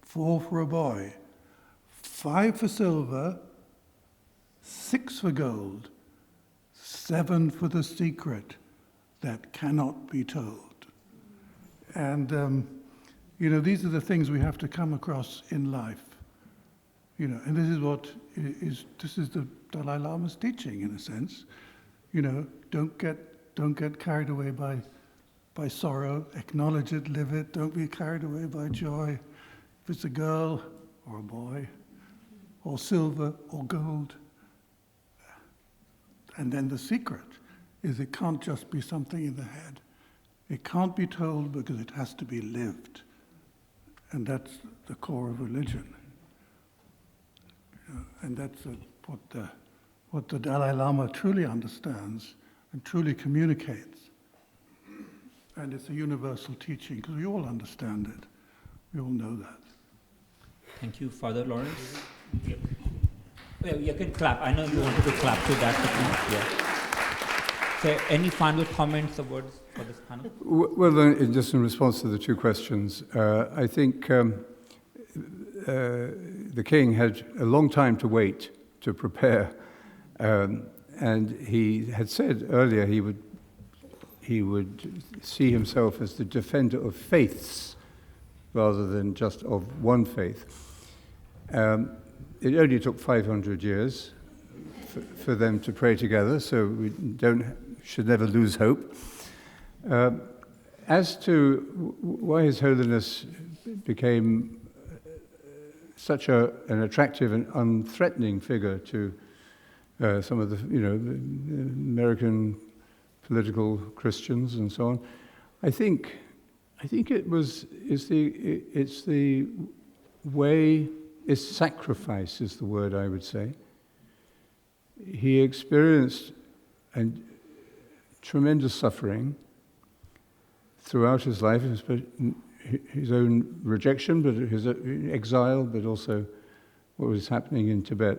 4 for a boy, 5 for silver, 6 for gold, 7 for the secret that cannot be told. And, you know, these are the things we have to come across in life. You know, and this is the Dalai Lama's teaching, in a sense. You know, don't get carried away by sorrow, acknowledge it, live it, don't be carried away by joy. If it's a girl or a boy, or silver or gold. And then the secret is it can't just be something in the head. It can't be told because it has to be lived. And that's the core of religion. You know, and that's what the Dalai Lama truly understands and truly communicates. And it's a universal teaching because we all understand it. We all know that. Thank you, Father Laurence. Yeah. Well, you can clap. I know you wanted to clap to that. Yeah. So, any final comments or words for this panel? Well, then, just in response to the two questions, I think the king had a long time to wait to prepare, and he had said earlier he would see himself as the defender of faiths rather than just of one faith. It only took 500 years for them to pray together, so we should never lose hope. As to why His Holiness became such an attractive and unthreatening figure to some of the American political Christians and so on, I think it's the way. Sacrifice is the word I would say. He experienced tremendous suffering throughout his life, his own rejection, but his exile, but also what was happening in Tibet.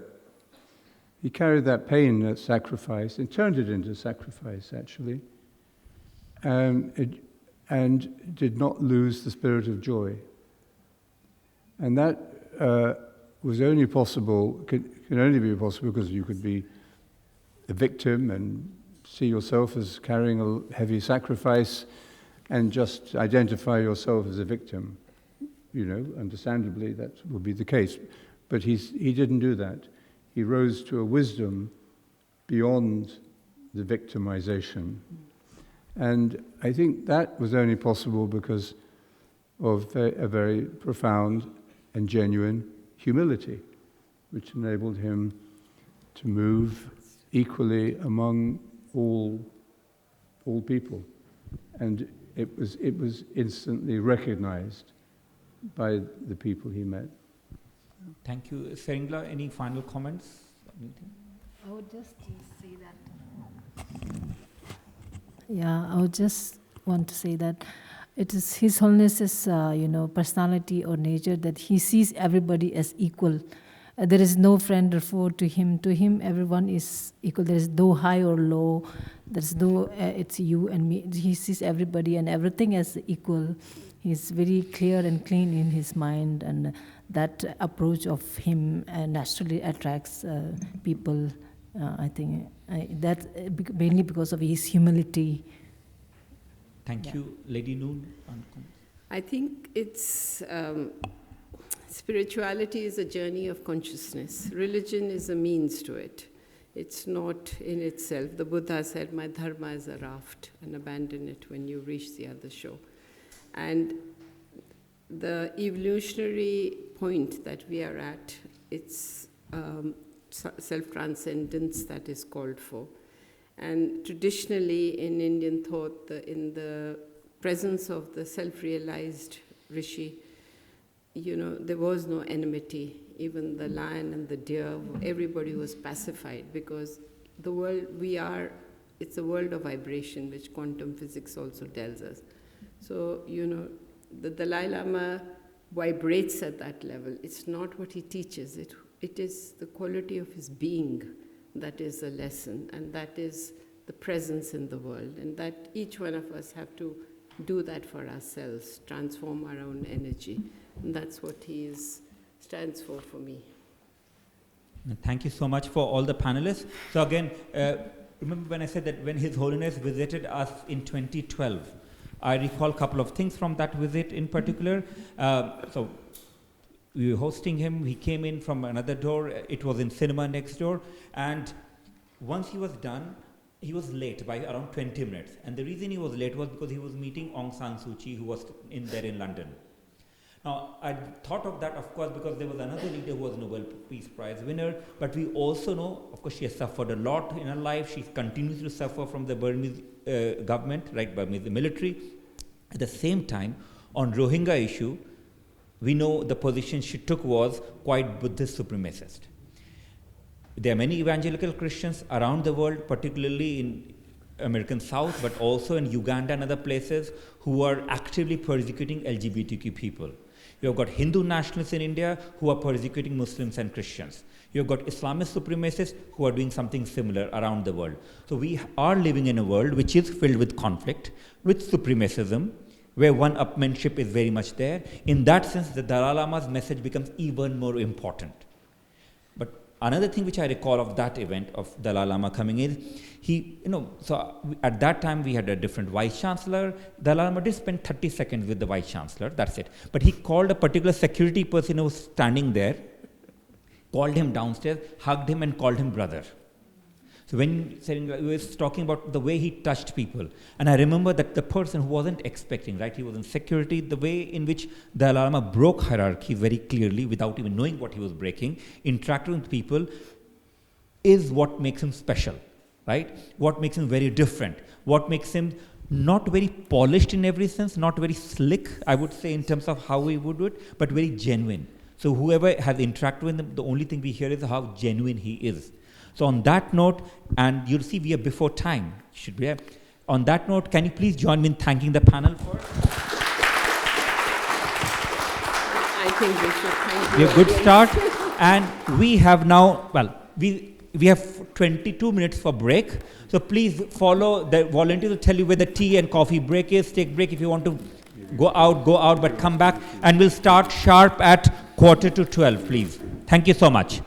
He carried that pain, that sacrifice, and turned it into sacrifice, actually, and did not lose the spirit of joy. And that was only possible, can only be possible because you could be a victim and see yourself as carrying a heavy sacrifice and just identify yourself as a victim. You know, understandably that would be the case. But he didn't do that. He rose to a wisdom beyond the victimization. And I think that was only possible because of a very profound and genuine humility, which enabled him to move equally among all people. And it was instantly recognized by the people he met. Thank you. Tsering, any final comments? I would just say that. Yeah, I would just want to say that it is His Holiness's, personality or nature that he sees everybody as equal. There is no friend or foe to him. To him, everyone is equal. There is no high or low. There's no, it's you and me. He sees everybody and everything as equal. He's very clear and clean in his mind, and that approach of him naturally attracts people. I think that mainly because of his humility. Thank you. Lady Noon. I think it's spirituality is a journey of consciousness. Religion is a means to it. It's not in itself. The Buddha said, "My dharma is a raft, and abandon it when you reach the other shore." And the evolutionary point that we are at, it's self-transcendence that is called for. And traditionally in Indian thought, in the presence of the self-realized rishi, there was no enmity. Even the lion and the deer, everybody was pacified because the world it's a world of vibration, which quantum physics also tells us. So, the Dalai Lama vibrates at that level. It's not what he teaches. It is the quality of his being that is the lesson, and that is the presence in the world, and that each one of us have to do that for ourselves, transform our own energy. And that's what he stands for me. Thank you so much for all the panelists. So again, remember when I said that when His Holiness visited us in 2012, I recall a couple of things from that visit in particular. So we were hosting him, he came in from another door, it was in cinema next door, and once he was done, he was late by around 20 minutes. And the reason he was late was because he was meeting Aung San Suu Kyi, who was there in London. Now, I thought of that, of course, because there was another leader who was Nobel Peace Prize winner, but we also know, of course, she has suffered a lot in her life. She continues to suffer from the Burmese government, right, Burmese military. At the same time, on Rohingya issue, we know the position she took was quite Buddhist supremacist. There are many evangelical Christians around the world, particularly in American South, but also in Uganda and other places, who are actively persecuting LGBTQ people. You've got Hindu nationalists in India who are persecuting Muslims and Christians. You've got Islamist supremacists who are doing something similar around the world. So we are living in a world which is filled with conflict, with supremacism, where one-upmanship is very much there. In that sense, the Dalai Lama's message becomes even more important. But another thing which I recall of that event of Dalai Lama coming is, so at that time we had a different vice chancellor. Dalai Lama did spend 30 seconds with the vice chancellor, that's it. But he called a particular security person who was standing there, called him downstairs, hugged him and called him brother. So when Tsering was talking about the way he touched people, and I remember that the person who wasn't expecting, right, he was in security, the way in which Dalai Lama broke hierarchy very clearly without even knowing what he was breaking, interacting with people, is what makes him special, right? What makes him very different, what makes him not very polished in every sense, not very slick, I would say, in terms of how he would do it, but very genuine. So whoever has interacted with him, the only thing we hear is how genuine he is. So on that note, and you'll see we are before time, should we have? On that note, can you please join me in thanking the panel for? I think we should thank you. We have a good start, and we have now, well, we have 22 minutes for break. So please follow, the volunteers will tell you where the tea and coffee break is. Take break if you want to go out, but come back, and we'll start sharp at 11:45, please. Thank you so much.